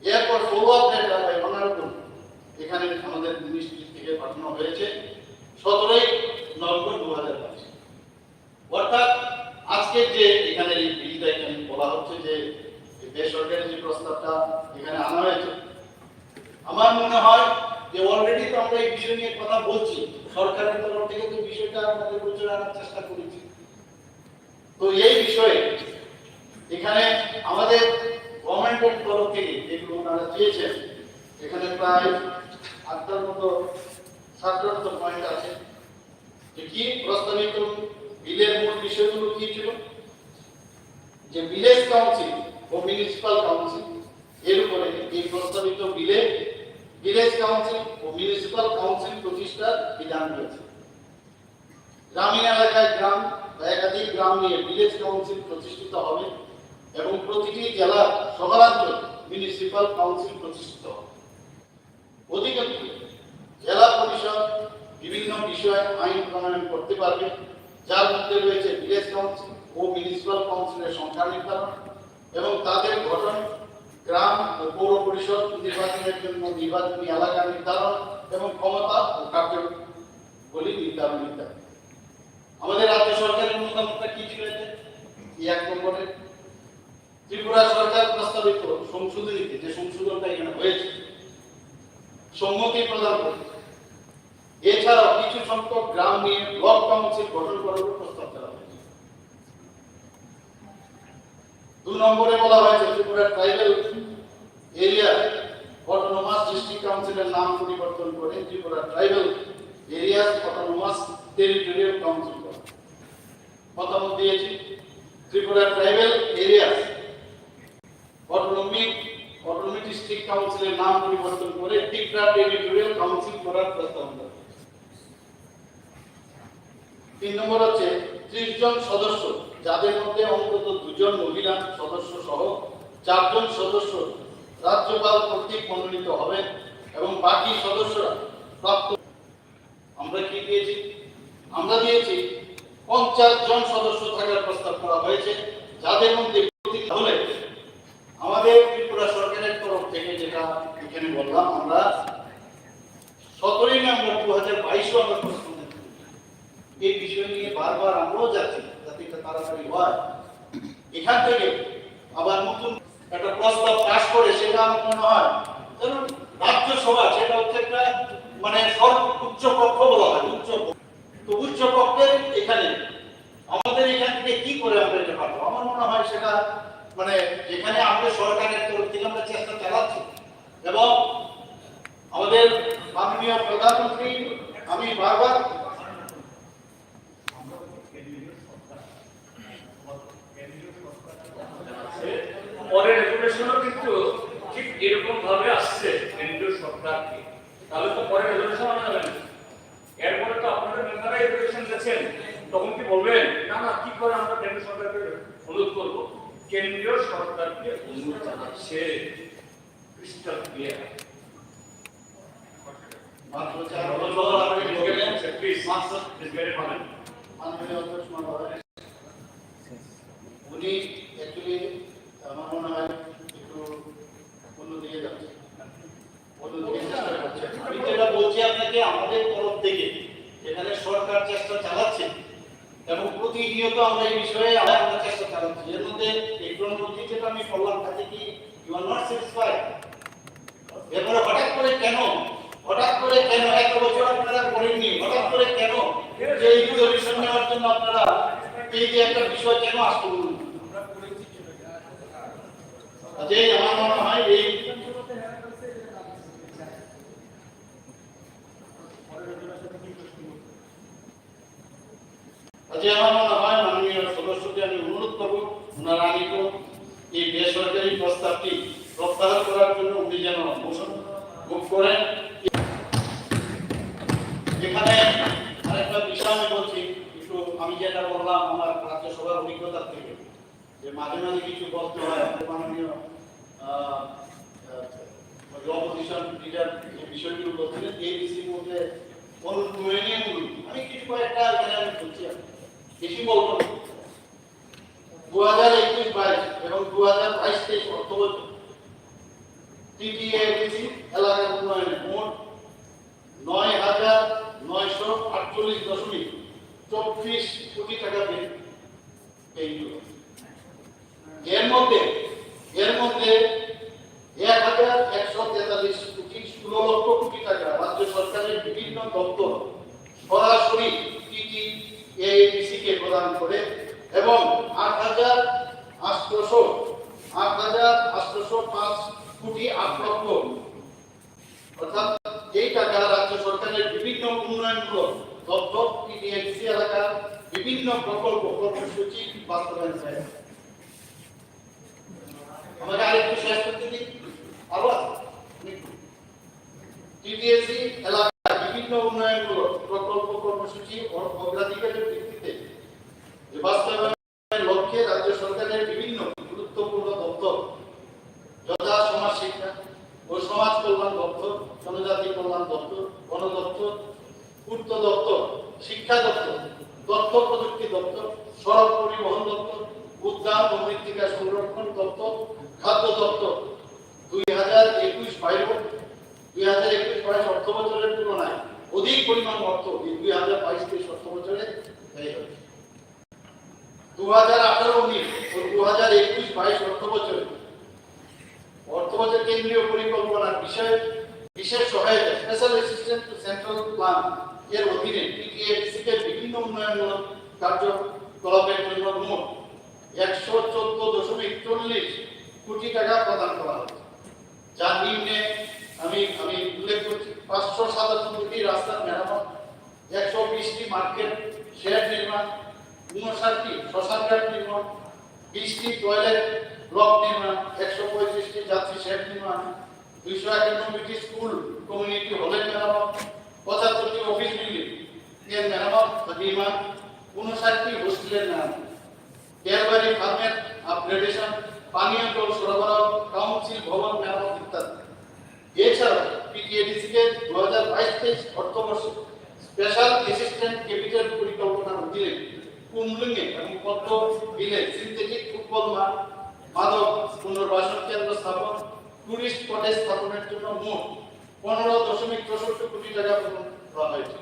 এরপর follow up letter by honourable এখানে আমাদের মিনিস্ট্রি থেকে পাঠানো হয়েছে 17 নভেম্বর 2022। অর্থাৎ আজকে যে এখানে এই বিলটা এখানে বলা হচ্ছে যে প্রস্তাবটা এখানে আনা হয়েছে। আমার মনে হয় যে অলরেডি তো আমরা এই বিষয় নিয়ে কথা বলছি, সরকারের তরফ থেকে তো বিষয়টা আমাদের গোচরে আনার চেষ্টা করেছি। তো এই বিষয়ে এখানে আমাদের গভর্নমেন্টের তরফ থেকে যেগুলো ওনারা চেয়েছেন, এখানে প্রায় 8টার মতো 7টার মতো পয়েন্ট আছে। যে কি প্রস্তাবিত বিলের মূল বিষয়গুলো কি ছিল, যে ভিলেজ কাউন্সিল ও মিউনিসিপাল কাউন্সিল এর উপরে এই প্রস্তাবিত বিলে ভিলেজ কাউন্সিল ও মিউনিসিপাল কাউন্সিল প্রতিষ্ঠার বিধান রয়েছে। গ্রামীণ এলাকায় গ্রাম বা একাধিক গ্রাম নিয়ে ভিলেজ কাউন্সিল প্রতিষ্ঠিত হবে এবং প্রতিটি জেলার শহরাঞ্চলে মিউনিসিপাল কাউন্সিল প্রতিষ্ঠিত হবে। অধিকন্তু জেলা পরিষদ বিভিন্ন বিষয়ে আইন প্রণয়ন করতে পারবে, যার মধ্যে রয়েছে ভিলেজ কাউন্সিল ও মিউনিসিপাল কাউন্সিলের সংখ্যা নির্ধারণ এবং তাদের গঠন, গ্রাম ও পৌর পরিষদ নির্বাচনের জন্য নির্বাচনী এলাকা নির্ধারণ এবং ক্ষমতা ও কার্যবলী নির্ধারণ ইত্যাদি। আমাদের রাজ্য সরকারের মতামতটা কি ছিল? এই 1 নম্বরে ত্রিপুরা সরকার প্রস্তাবিত সংশোধনীতে, যে সংশোধনটা এখানে হয়েছে, সম্মতি প্রদান করেছে। এছাড়াও কিছু সংখ্যক গ্রাম নিয়ে ব্লক কাউন্সিল গঠন করার প্রস্তাব করা হয়েছে। 2 নম্বরে বলা হয়েছে Tripura tribal area autonomous district কাউন্সিলের নাম পরিবর্তন করে Tripura tribal areas autonomous territorial council করা। মতামত দিয়েছি Tripura tribal areas autonomy district কাউন্সিলের নাম পরিবর্তন করে ত্রিপুরা টেরিটোরিয়াল কাউন্সিল করার প্রস্তাব করা। 3 নম্বর হচ্ছে 30 জন সদস্য, যাদের মধ্যে অন্তত 2 জন মহিলা সদস্য সহ 4 জন সদস্য রাজ্যপাল কর্তৃক মনোনীত হবেন এবং বাকি সদস্যরা প্রাপ্ত। আমরা কি দিয়েছি? আমরা দিয়েছি 50 জন সদস্য থাকার প্রস্তাব করা হয়েছে, যাদের মধ্যে হলে আমাদের ত্রিপুরা সরকারের তরফ থেকে যেটা এখানে বললাম, আমরা 17 নভেম্বর 2022 আমরা প্রশ্ন এই বিষয় নিয়ে বারবার আমরাও যাচ্ছি যাতে এটা তাড়াতাড়ি হয়। এখান থেকে আবার নতুন একটা প্রস্তাব পাশ করে সেটা আমার মনে হয় কারণ রাজ্যসভা সেটা হচ্ছে একটা মানে উচ্চ পক্ষ বলা হয়, উচ্চ পক্ষের এখানে আমাদের এখান থেকে কি করে আমরা এটা পাবো? আমার মনে হয় সেটা মানে যেখানে আমাদের সরকারের তরফ থেকে আমরা চেষ্টা চালাচ্ছি এবং আমাদের মাননীয় প্রধানমন্ত্রী, আমি বারবার পরের রেজুলেশনও কিন্তু ঠিক এরকম ভাবে আসছে কেন্দ্রীয় সরকারকে, তাহলে তো পরের রেজুলেশন আনা যাবে না। এরপরে তো আপনারা মেম্বাররা রেজুলেশন দিয়েছেন, তখন কি বলবেন না না কি করে আমরা কেন্দ্রীয় সরকারকে অনুরোধ করবো? কেন্দ্রীয় সরকারকে অনুরোধ জানাচ্ছে ক্রিস্টাল ক্লিয়ার। মাত্র 4 উনি অ্যাকচুয়ালি আমার মনে হয় একটু অন্যদিকে যাচ্ছে, অন্যদিকে চেষ্টা করছে। আমি যেটা বলছি আপনাকে, আমাদের তরফ থেকে এখানে সরকার চেষ্টা চালাচ্ছে এবং প্রতিনিয়ত আমরা এই বিষয়ে আমরা চেষ্টা চালাচ্ছি। এর মধ্যে এই ক্রমবর্তী যেটা আমি বললাম তাতে কি ইউ আর নট স্যাটিসফাইড? এরপরে হঠাৎ করে কেন 1 বছর আপনারা করেননি? হঠাৎ করে কেন যে এই রিজলিউশন নেওয়ার জন্য আপনারা এই যে একটা বিষয় কেন আসতে বলুন? যে আমার মনে হয় এই মাননীয় সদস্যকে আমি অনুরোধ করবো ওনারা এই বেসরকারি প্রস্তাবটি প্রত্যাহার করার জন্য উনি যেন মোশন মুভ করেন। এখানে আরেকটা বিষয় আমি বলছি, একটু আমি যেটা বললাম আমার রাজ্যসভার অভিজ্ঞতা থেকে, যে মাঝে মাঝে কিছু বলতে হয় মাননীয় অপোজিশন লিডার যে বিষয়গুলো বলছিলেন এবিসির মধ্যে আমি কিছু কয়েকটা এখানে আমি বলছি, বেশি বলবো 2021-22 এবং 2022-23 অর্থবছর টিটিএবিসি এলাকা উন্নয়নে মোট 9,948.24 কোটি টাকা পেইল। এর মধ্যে 16 লক্ষ কোটি টাকা রাজ্য সরকারের বিভিন্ন দপ্তর সরাসরি টিটিএডিসি কে প্রদান করে এবং 8,805 কোটি 8 লক্ষ অর্থাৎ এই টাকা রাজ্য সরকারের বিভিন্ন উন্নয়নমূলক দপ্তর টিটিএডিসি এলাকার বিভিন্ন প্রকল্প কর্মসূচি বাস্তবায়ন হয়। আমাকে আরেকটু শেষ করতে দিন। আবার টিটিএডিসি এলাকার বিভিন্ন উন্নয়নমূলক প্রকল্প কর্মসূচি ও অগ্রাধিকারের ভিত্তিতে বাস্তবায়নের লক্ষ্যে রাজ্য সরকারের বিভিন্ন গুরুত্বপূর্ণ দপ্তর যথা সমাজ শিক্ষা ও সমাজ কল্যাণ দপ্তর, জনজাতি কল্যাণ দপ্তর, বন দপ্তর, পূর্ত দপ্তর, শিক্ষা দপ্তর, তথ্য প্রযুক্তি দপ্তর, সড়ক পরিবহন দপ্তর, উদ্যান ও মৃত্তিকা সংরক্ষণ দপ্তর, খাদ্য দপ্তর 2021-22 অর্থ বছরের তুলনায় অধিক পরিমাণ অর্থ 2022-23 অর্থ বছরে ব্যয় হয়েছে। 2018-19 ও 2021-22 অর্থ বছর কেন্দ্রীয় পরিকল্পনার বিষয়ে বিশেষ সহায়তা special assistant to central plan এর অধীনে টিটিএডিসি কে বিভিন্ন উন্নয়নমূলক কার্যকলাপের জন্য মোট 114.40 কোটি টাকা প্রদান করা হয়েছে। যার নিম্নে আমি উল্লেখ করছি 597টি রাস্তার মেরামত, 120টি মার্কেট শেড নির্মাণ, 59টি শ্মশানঘাট নির্মাণ, 20টি টয়লেট ব্লক নির্মাণ, 135টি যাত্রী শেড নির্মাণ, 291টি স্কুল কমিউনিটি হলের মেরামত, 75টি অফিস বিল্ডিং এর মেরামত নির্মাণ, 59টি হোস্টেলের মেরামত, কেয়ারবাড়ি ফার্মের আপগ্রেডেশন, পানীয় জল সরবরাহ, কাউন্সিল ভবন মেরামত ইত্যাদি। এছাড়া টিটিএডিসি কে 2022-23 অর্থবর্ষে স্পেশাল অ্যাসিস্ট্যান্ট ক্যাপিটাল পরিকল্পনার অধীনে কুমলিঙ্গে এবং পদ্ম বিলে সিনথেটিক ফুটবল মাঠ, মাদক পুনর্বাসন কেন্দ্র স্থাপন, টুরিস্ট কটেজ স্থাপনের জন্য মোট 15.64 কোটি টাকা প্রদান করা হয়েছে।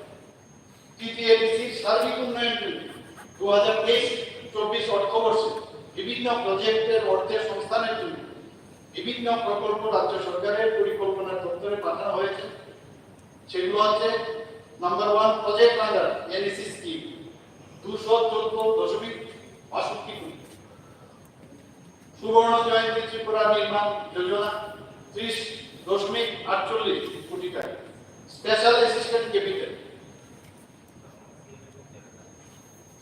টিটিএডিসি সার্বিক উন্নয়ন 2023-24 অর্থবর্ষে বিভিন্ন প্রজেক্টের অর্থের সংস্থানের জন্য বিভিন্ন প্রকল্প রাজ্য সরকারের পরিকল্পনা দপ্তরে পাঠানো হয়েছে। সেগুলো হচ্ছে number 1 project under NAC scheme 214.62 কোটি, সুবর্ণ জয়ন্তী ত্রিপুরা নির্মাণ যোজনা 30.48 কোটি টাকা, স্পেশাল অ্যাসিস্ট্যান্ট ক্যাপিটাল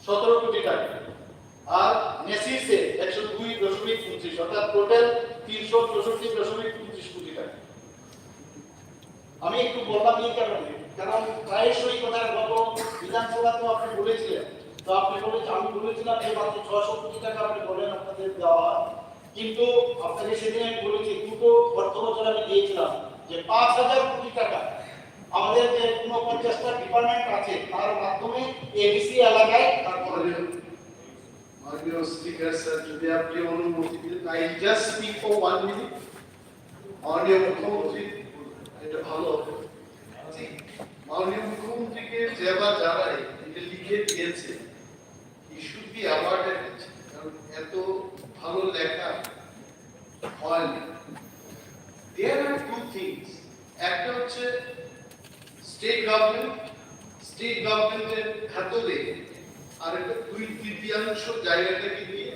17 কোটি টাকা, আর নেসিসে 102.25 অর্থাৎ টোটাল 364.25 কোটি টাকা। আমি একটু বললাম এই কারণে, কারণ প্রায়শই কথা গত বিধানসভাতে আপনি বলেছিলেন, তো আপনি বলেছেন, আমি বলেছিলাম যে মাত্র 600 কোটি টাকা আপনি বলেন আপনাদের দেওয়া হয়, কিন্তু আপনাকে সেদিন আমি বলেছি দুটো অর্থ বছর আমি দিয়েছিলাম যে 5,000 কোটি টাকা আমাদের যে 49টা ডিপার্টমেন্ট আছে তার মাধ্যমে এডিসি এলাকায় তারপরে Honorable Speaker, sir, যদি আপনি অনুমতি দিন, I just speak for 1 minute. মাননীয় মুখ্যমন্ত্রী, এটা ভালো হবে। মাননীয় মুখ্যমন্ত্রীকে যেবার জানাই এটা লিখে দিয়েছে, he should be awarded, কারণ এত ভালো লেখা হয় না। There are two things. একটা হচ্ছে স্টেট গভর্নমেন্টের ভেতরে আর একটা 2/3 জায়গাটাকে নিয়ে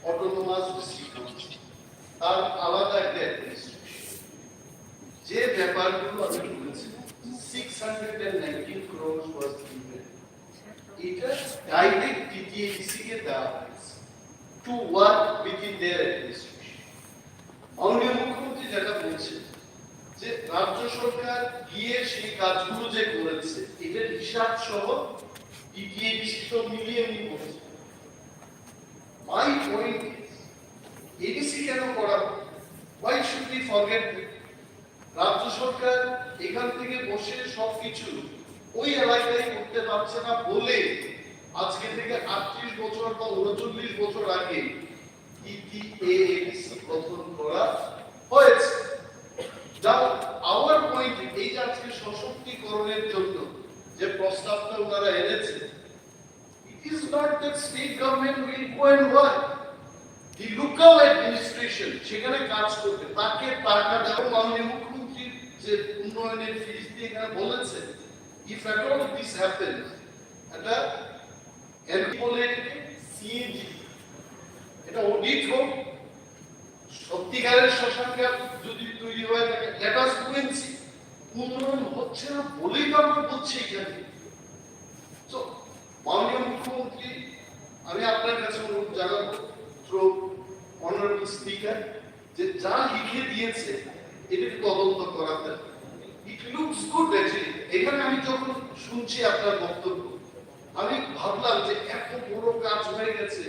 অটোনোমাস ডিস্ট্রিক্ট হচ্ছে, তার আলাদা একটা অ্যাডমিনিস্ট্রেশন। যে ব্যাপারগুলো আমি বলেছি 619 crores was given, এটা ডাইরেক্ট টিটিএডিসি কে দেওয়া হয়েছে to work within their administration. মাননীয় মুখ্যমন্ত্রী যেটা বলছেন যে রাজ্য সরকার গিয়ে সেই কাজগুলো যে করেছে এটার হিসাব সহ টিটিএডিসি তো মিলিয়ে করেছে। My point is, এডিসি কেন করা? Why should we forget it? রাজ্য সরকার এখান থেকে বসে সবকিছু ওই এলাকায় করতে পারছে না বলে আজকে থেকে 38 বছর বা 39 বছর আগে টিটিএডিসি গঠন করা হয়েছে। Now, our point এই যে আজকে সশক্তিকরণের জন্য যে প্রস্তাবটা ওনারা এনেছে, it is not that state government will go and work. The local administration সেখানে কাজ করবে, তাকে টাকা দেওয়া। মাননীয় মুখ্যমন্ত্রীর যে যে উন্নয়নের ফিস দিয়ে এখানে বলেছে if at all this happens এটা এমপি বলে সিএজি এটা অডিট হোক সত্যিকারের শ্মশানঘাট যদি তৈরি হয় থাকে let us go and see উন্নয়ন হচ্ছে না বলেই তো আমরা বলছি এখানে। তো মাননীয় মুখ্যমন্ত্রী আমি আপনার কাছে অনুরোধ জানাবো থ্রু অনারেবল স্পিকার যে যা লিখে দিয়েছে এটাকে তদন্ত করাতে ইট লুকস গুড অ্যাকচুয়ালি। এখানে আমি যখন শুনছি আপনার বক্তব্য আমি ভাবলাম যে এত বড় কাজ হয়ে গেছে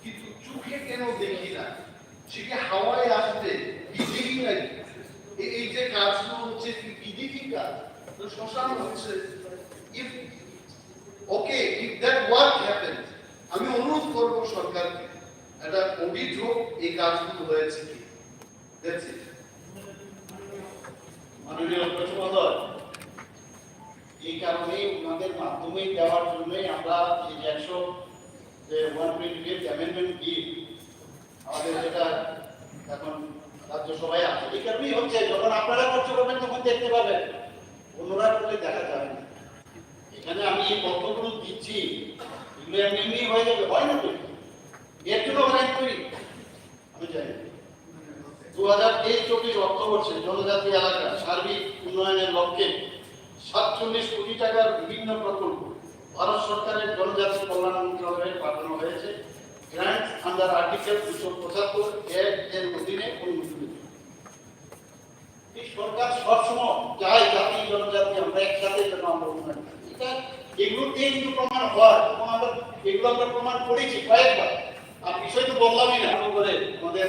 কিন্তু চোখে কেন দেখি না, সেটা হাওয়ায় আসবে বিদেহী নাই। এই যে কাজগুলো হচ্ছে বিদেহী কাজ, তো শ্মশান হচ্ছে if okay if that work happens আমি অনুরোধ করবো সরকারকে একটা অডিট হোক এই কাজগুলো হয়েছে কি। That's it. মাননীয় অধ্যক্ষ মহোদয়, এই কারণে ওনাদের মাধ্যমে দেওয়ার জন্যই আমরা এই 128 অ্যামেন্ডমেন্ট বিল আমাদের যেটা এখন রাজ্যসভায় আছে, এই কারণেই হচ্ছে যখন আপনারা খরচ করবেন তখন দেখতে পাবেন, অন্যরা করলে দেখা যাবে না। এখানে আমি এই তথ্যগুলো দিচ্ছি এগুলো এমনি হয়ে যাবে, হয় না তো এর জন্য অনেক করি আমি জানি। 2023-24 অর্থবর্ষে জনজাতি এলাকার সার্বিক উন্নয়নের লক্ষ্যে 47 কোটি টাকার বিভিন্ন প্রকল্প ভারত সরকারের জনজাতি কল্যাণ মন্ত্রণালয়ে পাঠানো হয়েছে। গ্রান্ট আন্ডার আর্টিকেল 275 এর অধীনে অনুমোদিত। এই সরকার সবসময় চায় জাতি জনজাতি আমরা একসাথে যেন আমরা উন্নয়ন করি, এটা এগুলোতে কিন্তু প্রমাণ হয় এবং আমরা এগুলো আমরা প্রমাণ করেছি কয়েকবার। আর বিষয় তো বললামই না করে আমাদের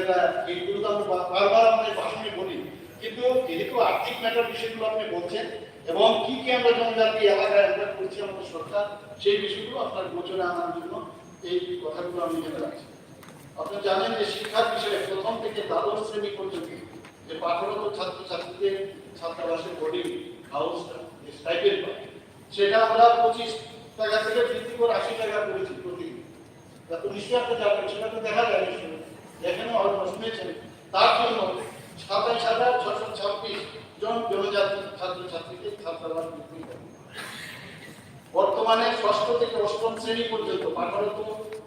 এইগুলো তো আমরা বারবার আমাদের ভাষণে বলি, কিন্তু যেহেতু আর্থিক ম্যাটার বিষয়গুলো আপনি বলছেন এবং কি কি আমরা জনজাতি এলাকায় আমরা করছি আমাদের সরকার, সেই বিষয়গুলো আপনার গোচরে আনার জন্য এই কথাগুলো আমি জেনে রাখছি। আপনি জানেন যে শিক্ষার বিষয়ে প্রথম থেকে দ্বাদশ শ্রেণী পর্যন্ত যে পাঠরত ছাত্রছাত্রীদের ছাত্রাবাসের বোর্ডিং হাউসটা স্টাইপেন্ড পায়, সেটা আমরা 25 টাকা থেকে বৃদ্ধি করে 80 টাকা করেছি প্রতিদিন। তো নিশ্চয়ই আপনি জানেন, সেটা তো দেখা যায় নিশ্চয়ই, যেখানে হয়তো শুনেছেন। তার জন্য 27,626 জন জনজাতি ছাত্রছাত্রীকে ছাত্রাবাস বৃদ্ধি করে। বর্তমানে 6ষ্ঠ থেকে 8ম শ্রেণী পর্যন্ত পাঠরত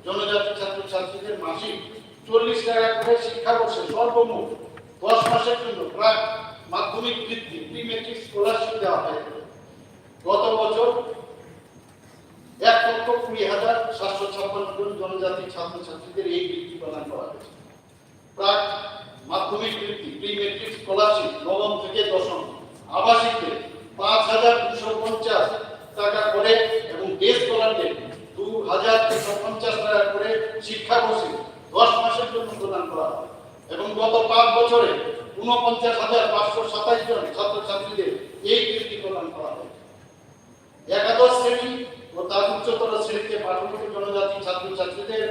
জনজাতি ছাত্রছাত্রীদের মাসিক 40 টাকা করে শিক্ষাবর্ষে সর্বমোট 10 মাসের জন্য প্রাক মাধ্যমিক বৃত্তি প্রি মেট্রিক স্কলারশিপ দেওয়া হয়। গত বছর 1,20,756 জন জনজাতি ছাত্রছাত্রীদের এই বৃত্তি প্রদান করা হয়েছে। প্রাক মাধ্যমিক বৃত্তি প্রি মেট্রিক স্কলারশিপ নবম থেকে দশম আবাসিকদের 5,250 টাকা করে এবং ডে স্কলারদের 2,250 টাকা করে শিক্ষাবর্ষে 10 মাসের জন্য প্রদান করা হয় এবং গত 5 বছরে 49,527 জন ছাত্রছাত্রীদের এই বৃত্তি প্রদান করা হয়। একাদশ শ্রেণী ও তার উচ্চতর শ্রেণীতে পাঠরত জনজাতি ছাত্রছাত্রীদের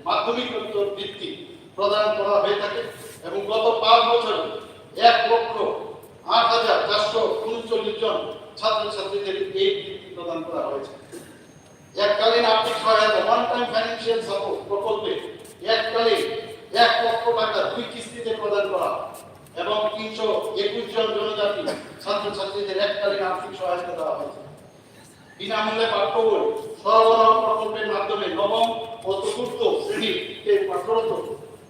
মাধ্যমিকোত্তর বৃত্তি প্রদান করা হয়ে থাকে এবং গত 5 বছরে 1,08,439 জন ছাত্রছাত্রীদের এই বৃত্তি প্রদান করা হয়েছে। এককালীন আর্থিক সহায়তা ওয়ান টাইম ফাইন্যান্সিয়াল সাপোর্ট প্রকল্পে এককালীন 1 লক্ষ টাকা 2 কিস্তিতে প্রদান করা এবং 321 জন জনজাতি ছাত্রছাত্রীদের এককালীন আর্থিক সহায়তা দেওয়া হয়েছে। বিনামূল্যে পাঠ্য বই সরবরাহ প্রকল্পের মাধ্যমে নবম ও চতুর্থ শ্রেণীতে পাঠরত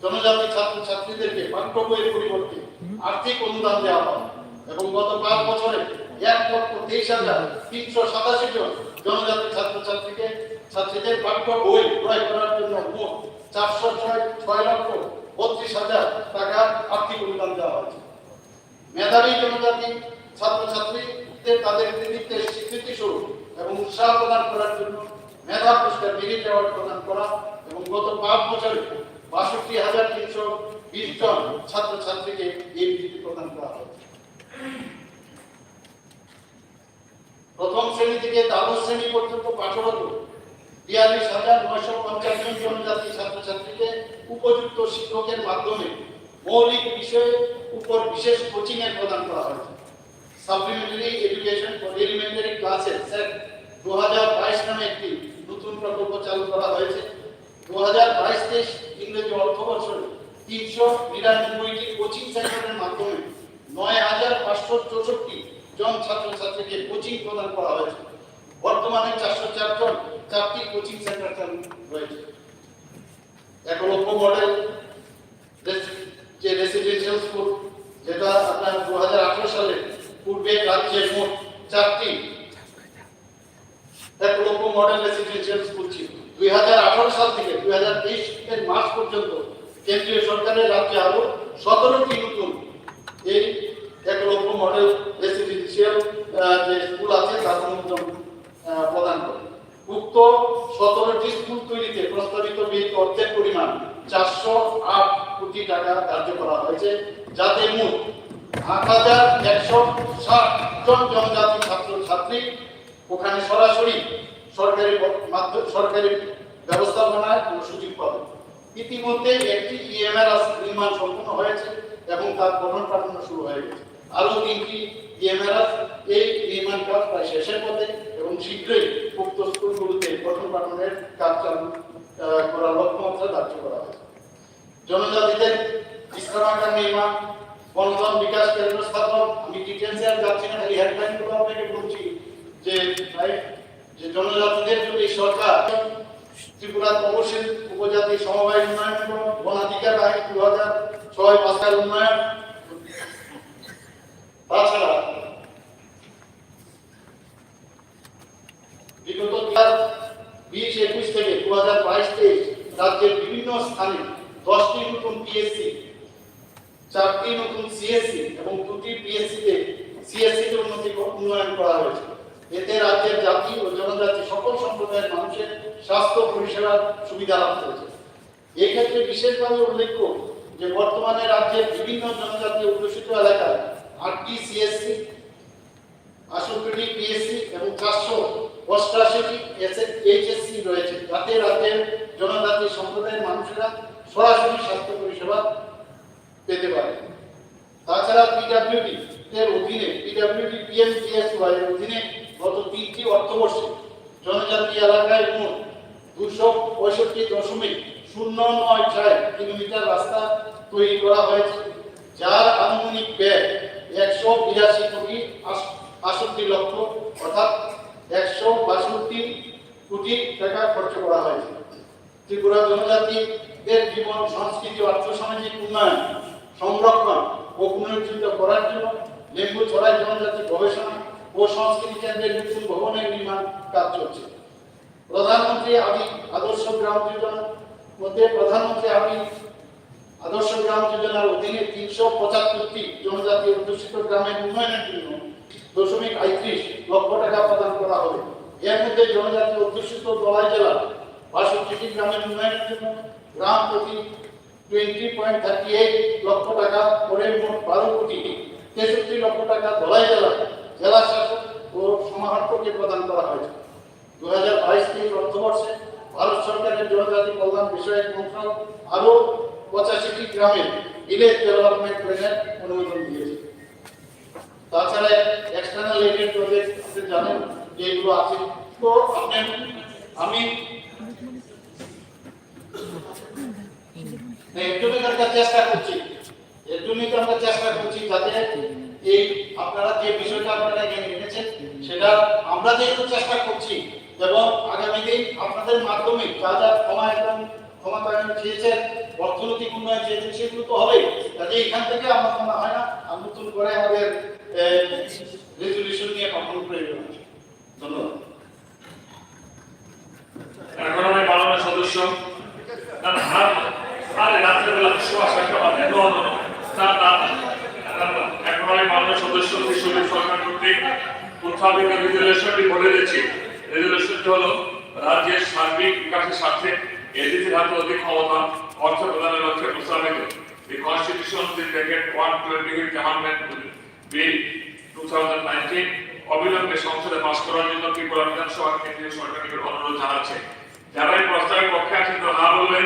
জনজাতি ছাত্রছাত্রীদেরকে পাঠ্য বইয়ের পরিবর্তে আর্থিক অনুদান দেওয়া হয় এবং গত 5 বছরে 1,23,387 জন জনজাতি ছাত্রীদের পাঠ্য বই ক্রয় করার জন্য মোট 406,32,000 টাকা আর্থিক অনুদান দেওয়া হয়েছে। মেধাবী জনজাতি ছাত্রছাত্রীদের তাদের কৃতিত্বের স্বীকৃতি স্বরূপ এবং উৎসাহ প্রদান করার জন্য মেধা পুরস্কার মেরিট অ্যাওয়ার্ড প্রদান করা এবং গত 5 বছরে 62,320 জন ছাত্রছাত্রীকে এই বৃত্তি প্রদান করা হয়েছে। প্রথম শ্রেণী থেকে দ্বাদশ শ্রেণী পর্যন্ত পাঠরত 42,950 জন জনজাতি ছাত্রছাত্রীকে উপযুক্ত শিক্ষকের মাধ্যমে মৌলিক বিষয়ের উপর বিশেষ কোচিং এর প্রদান করা হয়েছে। Supplementary education for elementary classes set 2022 নামে একটি নতুন প্রকল্প চালু করা হয়েছে। 2022-23 ইংরেজি অর্থবর্ষে 399টি কোচিং সেন্টারের মাধ্যমে 9,564 জন ছাত্রছাত্রীকে কোচিং প্রদান করা হয়েছে। বর্তমানে 404 জন 4টি কোচিং সেন্টার চালু রয়েছে। 1 লক্ষ মডেল যে রেসিডেন্সিয়াল স্কুল, যেটা আপনার 2018 সালে পূর্বে রাজ্যে মোট 4টি 1 লক্ষ মডেল রেসিডেন্সিয়াল স্কুল ছিল। 2018 সাল থেকে 2023 এর মার্চ পর্যন্ত কেন্দ্রীয় সরকারের রাজ্যে আরো 17টি নতুন এই 1 লক্ষ মডেল রেসিডেন্সিয়াল যে স্কুল আছে তার অনুমোদন প্রদান করে। উক্ত 17টি স্কুল তৈরিতে প্রস্তাবিত ব্যয় অর্থের পরিমাণ 408 কোটি টাকা ধার্য করা হয়েছে, যাতে মোট 8,160 জন জনজাতি ছাত্রছাত্রী ওখানে সরাসরি সরকারি ব্যবস্থাপনায় সুযোগ পাবে। ইতিমধ্যে একটি ইএমআরএস নির্মাণ সম্পন্ন হয়েছে এবং তার গঠন কাঠামো শুরু হয়ে গেছে। আরো 3টি ইএমআরএস এই নির্মাণ কাজ প্রায় শেষের পথে এবং শীঘ্রই উক্ত স্কুলগুলোতে গঠন কাঠামোর কাজ চালু করার লক্ষ্যমাত্রা ধার্য করা হয়েছে। জনজাতিদের বিশ্রামাগার নির্মাণ, বনধন বিকাশ কেন্দ্র স্থাপন, আমি ডিটেলসে আর যাচ্ছি না, খালি হেডলাইনগুলো আপনাকে বলছি যে জনজাতিদের যদি সরকার ত্রিপুরা তপশিল উপজাতি সমবায় উন্নয়ন এবং বনাধিকার আইন 2006-5 উন্নয়ন, তাছাড়া বিগত 2020-21 থেকে 2022-23 রাজ্যের বিভিন্ন স্থানে 10টি নতুন পিএসসি, 4টি নতুন সিএসসি এবং 2টি পিএসসিতে সিএসসিতে উন্নয়ন করা হয়েছে। এতে রাজ্যের জাতি ও জনজাতি সকল সম্প্রদায়ের মানুষের স্বাস্থ্য পরিষেবার সুবিধা লাভ করেছে। এক্ষেত্রে বিশেষভাবে উল্লেখ্য যে বর্তমানে রাজ্যের বিভিন্ন জনজাতি অধ্যুষিত এলাকায় 8টি সিএসসি, 68টি পিএসসি এবং 488টি এইচএসসি রয়েছে, যাতে রাজ্যের জনজাতি সম্প্রদায়ের মানুষেরা সরাসরি স্বাস্থ্য পরিষেবা পেতে পারে। তাছাড়া পিডব্লিউডি এর অধীনে পিডব্লিউডি পিএমজিএসওয়াই এর অধীনে গত 3টি অর্থবর্ষে জনজাতি এলাকায় মোট 265.094 কিলোমিটার রাস্তা তৈরি করা হয়েছে, যার আনুমানিক ব্যয় 182.68 লক্ষ অর্থাৎ 162 কোটি টাকা খরচ করা হয়েছে। ত্রিপুরা জনজাতিদের জীবন, সংস্কৃতি, অর্থসামাজিক উন্নয়ন, সংরক্ষণ ও পুনরুজ্জীবিত করার জন্য লেম্বুছড়াই জনজাতি গবেষণা ও সংস্কৃতি কেন্দ্রের নতুন ভবনের নির্মাণ কাজ চলছে। প্রধানমন্ত্রী আদর্শ গ্রাম যোজনার মধ্যে প্রধানমন্ত্রী আদর্শ গ্রাম যোজনার অধীনে 375টি জনজাতি অধ্যুষিত গ্রামের উন্নয়নের জন্য 0.35 লক্ষ টাকা প্রদান করা হবে। এর মধ্যে জনজাতি অধ্যুষিত দলাই জেলার 62টি গ্রামের উন্নয়নের জন্য গ্রাম প্রতি 20.38 লক্ষ টাকা করে মোট 12 কোটি 63 লক্ষ টাকা দলাই জেলার জেলা শাসক ও সমাহর্তকে প্রদান করা হয়েছে। 2022-23 অর্থবর্ষে ভারত সরকারের জনজাতি কল্যাণ বিষয়ক মন্ত্রণালয় আরো 85টি গ্রামে ভিলেজ ডেভেলপমেন্ট প্ল্যানের অনুমোদন দিয়েছে। তাছাড়া এক্সটার্নাল এডেড প্রজেক্ট আপনি জানেন যে এগুলো আছে। তো আমি চেষ্টা করছি যাতে এই আপনারা যে বিষয়টা আপনারা এখানে এনেছেন সেটা আমরা যেহেতু চেষ্টা করছি এবং আগামী দিন আপনাদের মাধ্যমে যা যা ক্ষমতায়ন চেয়েছেন, অর্থনৈতিক উন্নয়ন চেয়েছেন, সেগুলো তো হবে। কাজে এখান থেকে আমার মনে হয় না নতুন করে আমাদের রেজলিউশন নিয়ে পাঠানো প্রয়োজন আছে। ধন্যবাদ। এখন আমি পার্লামেন্ট সদস্য রাত্রেবেলা এখন আমি মাননীয় সদস্য শরীর সরকার কর্তৃক উত্থাপিত রেজলিউশনটি বলে দিচ্ছি। রেজলিউশনটি হলো রাজ্যের সার্বিক বিকাশের স্বার্থে এডিসির হাতে অধিক ক্ষমতা অর্থ প্রদানের লক্ষ্যে প্রস্তাবিত The Constitution of the Decade 128 Amendment Bill 2019 অবিলম্বে সংসদে পাস করার জন্য ত্রিপুরা বিধানসভা কেন্দ্রীয় সরকারকে অনুরোধ জানাচ্ছে। যারা এই প্রস্তাবের পক্ষে আছেন তারা না বলবেন,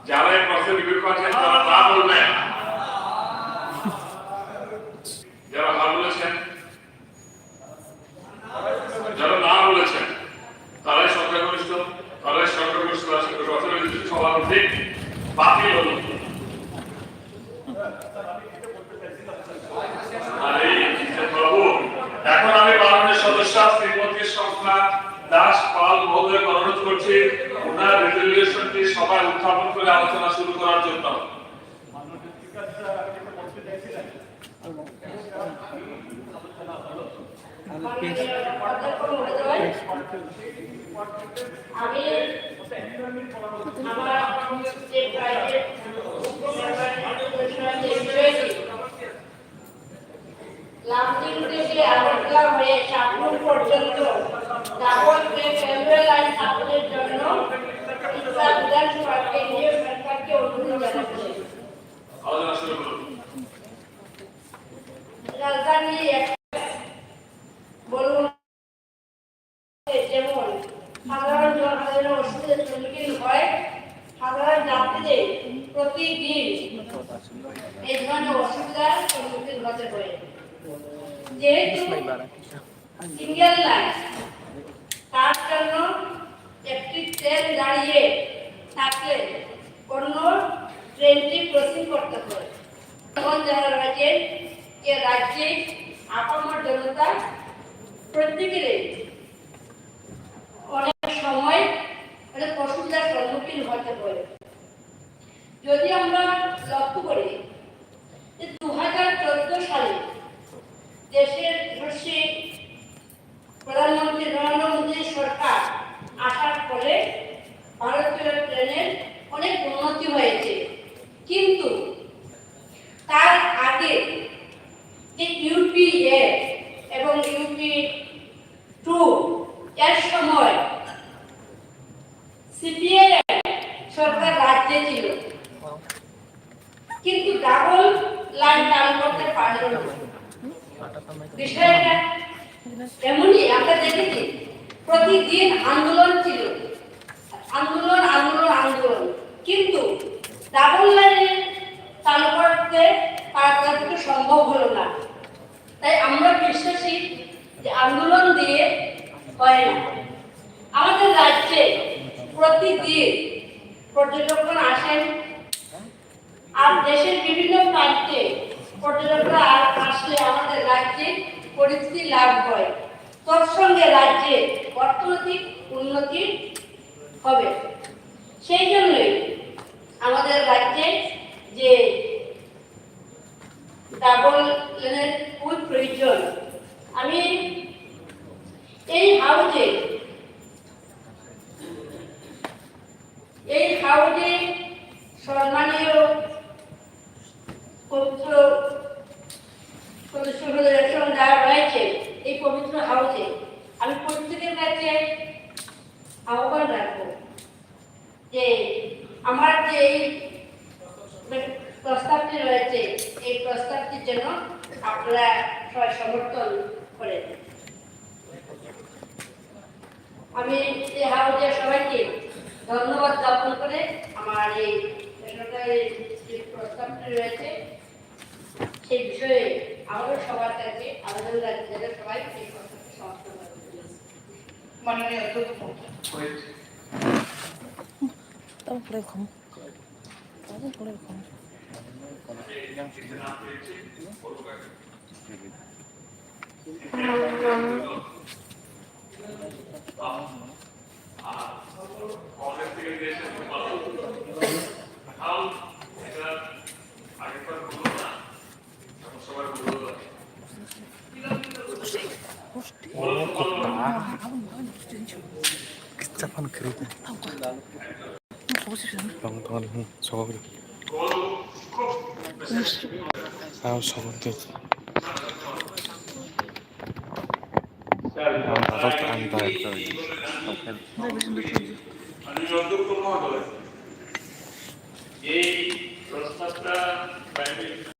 যারা এই প্রস্তাবের বিপক্ষে আছেন তারা না বলবেন, যারা না বলেছেন তারাই সংখ্যাগরিষ্ঠ সভাপতি বাতিল হল। আমি আমার যে প্রাইভেট লামদিং থেকে আগরতলা হয়ে শাহপুর পর্যন্ত ডাবল রেলওয়ে লাইন স্থাপনের জন্য উড়িষ্যা বিধানসভা কেন্দ্রীয় সরকারকে অনুরোধ জানাচ্ছে। রাজধানী বলুন যেমন সাধারণ জনসাধারণের অসুবিধার সম্মুখীন হয়, সাধারণ যাত্রীদের প্রতিদিন এই ধরনের অসুবিধার সম্মুখীন হতে হয়। যেহেতু সিঙ্গেল লাইন, তার জন্য একটি ট্রেন দাঁড়িয়ে থাকলে অন্য ট্রেনটি ক্রসিং করতে হয়। তখন যারা রয়েছে এ রাজ্যে আপামর জনতা প্রত্যেকেরই অনেক সময় অনেক অসুবিধার সম্মুখীন হতে হয়। যদি আমরা লক্ষ্য করি 2014 সালে দেশের যশস্বী প্রধানমন্ত্রী নরেন্দ্র মোদী সরকার আসার ফলে ভারতীয় ট্রেনের অনেক উন্নতি হয়েছে, কিন্তু তার আগে যে ইউপিএ এবং ইউপি-2 এর সময় সিপিআইএম সরকার রাজ্যে ছিল, কিন্তু ডাবল লাইন চালু করতে পারল না। বিষয়টা এমনই আমরা দেখেছি, প্রতিদিন আন্দোলন ছিল, আন্দোলন আন্দোলন আন্দোলন, কিন্তু ডাবল লাইন চালু করতে পারা সম্ভব হলো না। তাই আমরা বিশ্বাসী যে আন্দোলন দিয়ে হয় না। আমাদের রাজ্যে প্রতিদিন পর্যটকগণ আসেন, আর দেশের বিভিন্ন প্রান্তে পর্যটকরা আসলে আমাদের রাজ্যে পরিস্থিতি লাভ হয়, তৎসঙ্গে রাজ্যে অর্থনৈতিক উন্নতি হবে। সেই জন্যই আমাদের রাজ্যে যে ডাবল লেনের খুব প্রয়োজন। আমি এই হাউজে সম্মানীয় পবিত্র সদস্যদের যারা রয়েছে এই পবিত্র হাউজে, আমি প্রত্যেকের কাছে আহ্বান রাখবো যে আমার যে এই প্রস্তাবটি রয়েছে, এই প্রস্তাবটির জন্য আপনারা সবাই সমর্থন করেন। আমি এই হাউজের সবাইকে ধন্যবাদ জ্ঞাপন করে আমার এই বেসরকারি যে প্রস্তাবটি রয়েছে সেই বিষয়ে আমাদের সবার কাছে আবেদন রাখতে সবাই এই প্রস্তাবটি সমর্থন করবেন। মাননীয় অধ্যক্ষ 복잡한 그룹은 영동은 저거 그래. 아우 저건데. 나도 안다 했어. এই প্রস্তাবটা প্রাইভেট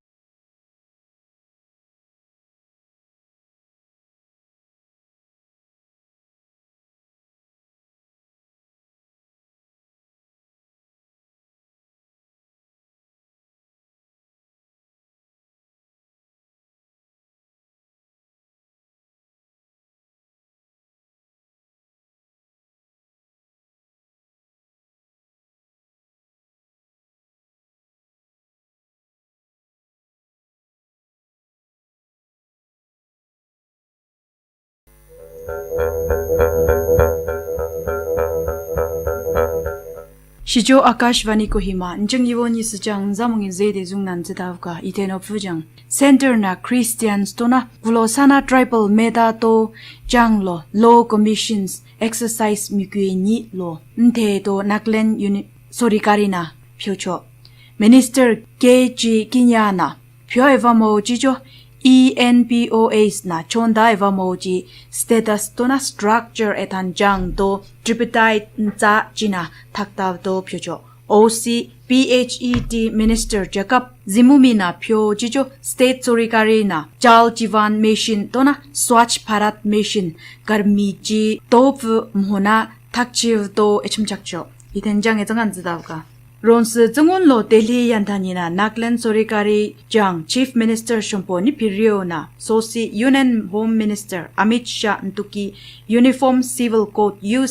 시조 आकाशवाणी को हिमा इंजंग इवोनी सजंग जामुंग जेदे जुंगनान जदावका इतेनो फुजंग सेंटर ना क्रिश्चियंस तो ना गुलोसाना ट्राइबल मेदा तो जांगलो लो कमीशंस एक्सरसाइज मिक्वेनी लो नथे तो नागलैंड यूनिट सोरिकारिना फ्यूचो मिनिस्टर केजी किन्याना फ्यो एवामो जिजो ENPOAs na chonda eva moji status to na structure etan jang do tripartite cha china thaktaw do phyojo OC PHED Minister Jacob Zimumi na phyo jijo state sorikari na Jal Jivan Mission to na Swachh Bharat Mission garmi ji top mhona thakchiv do echumjakjo itenjang ejangan zidawga 론스 증원로 델리 yantanina Nagaland Sorikari Jang Chief Minister Shomponi Piriona Sosi Union Home Minister Amit Shah Ntuki Uniform Civil Code use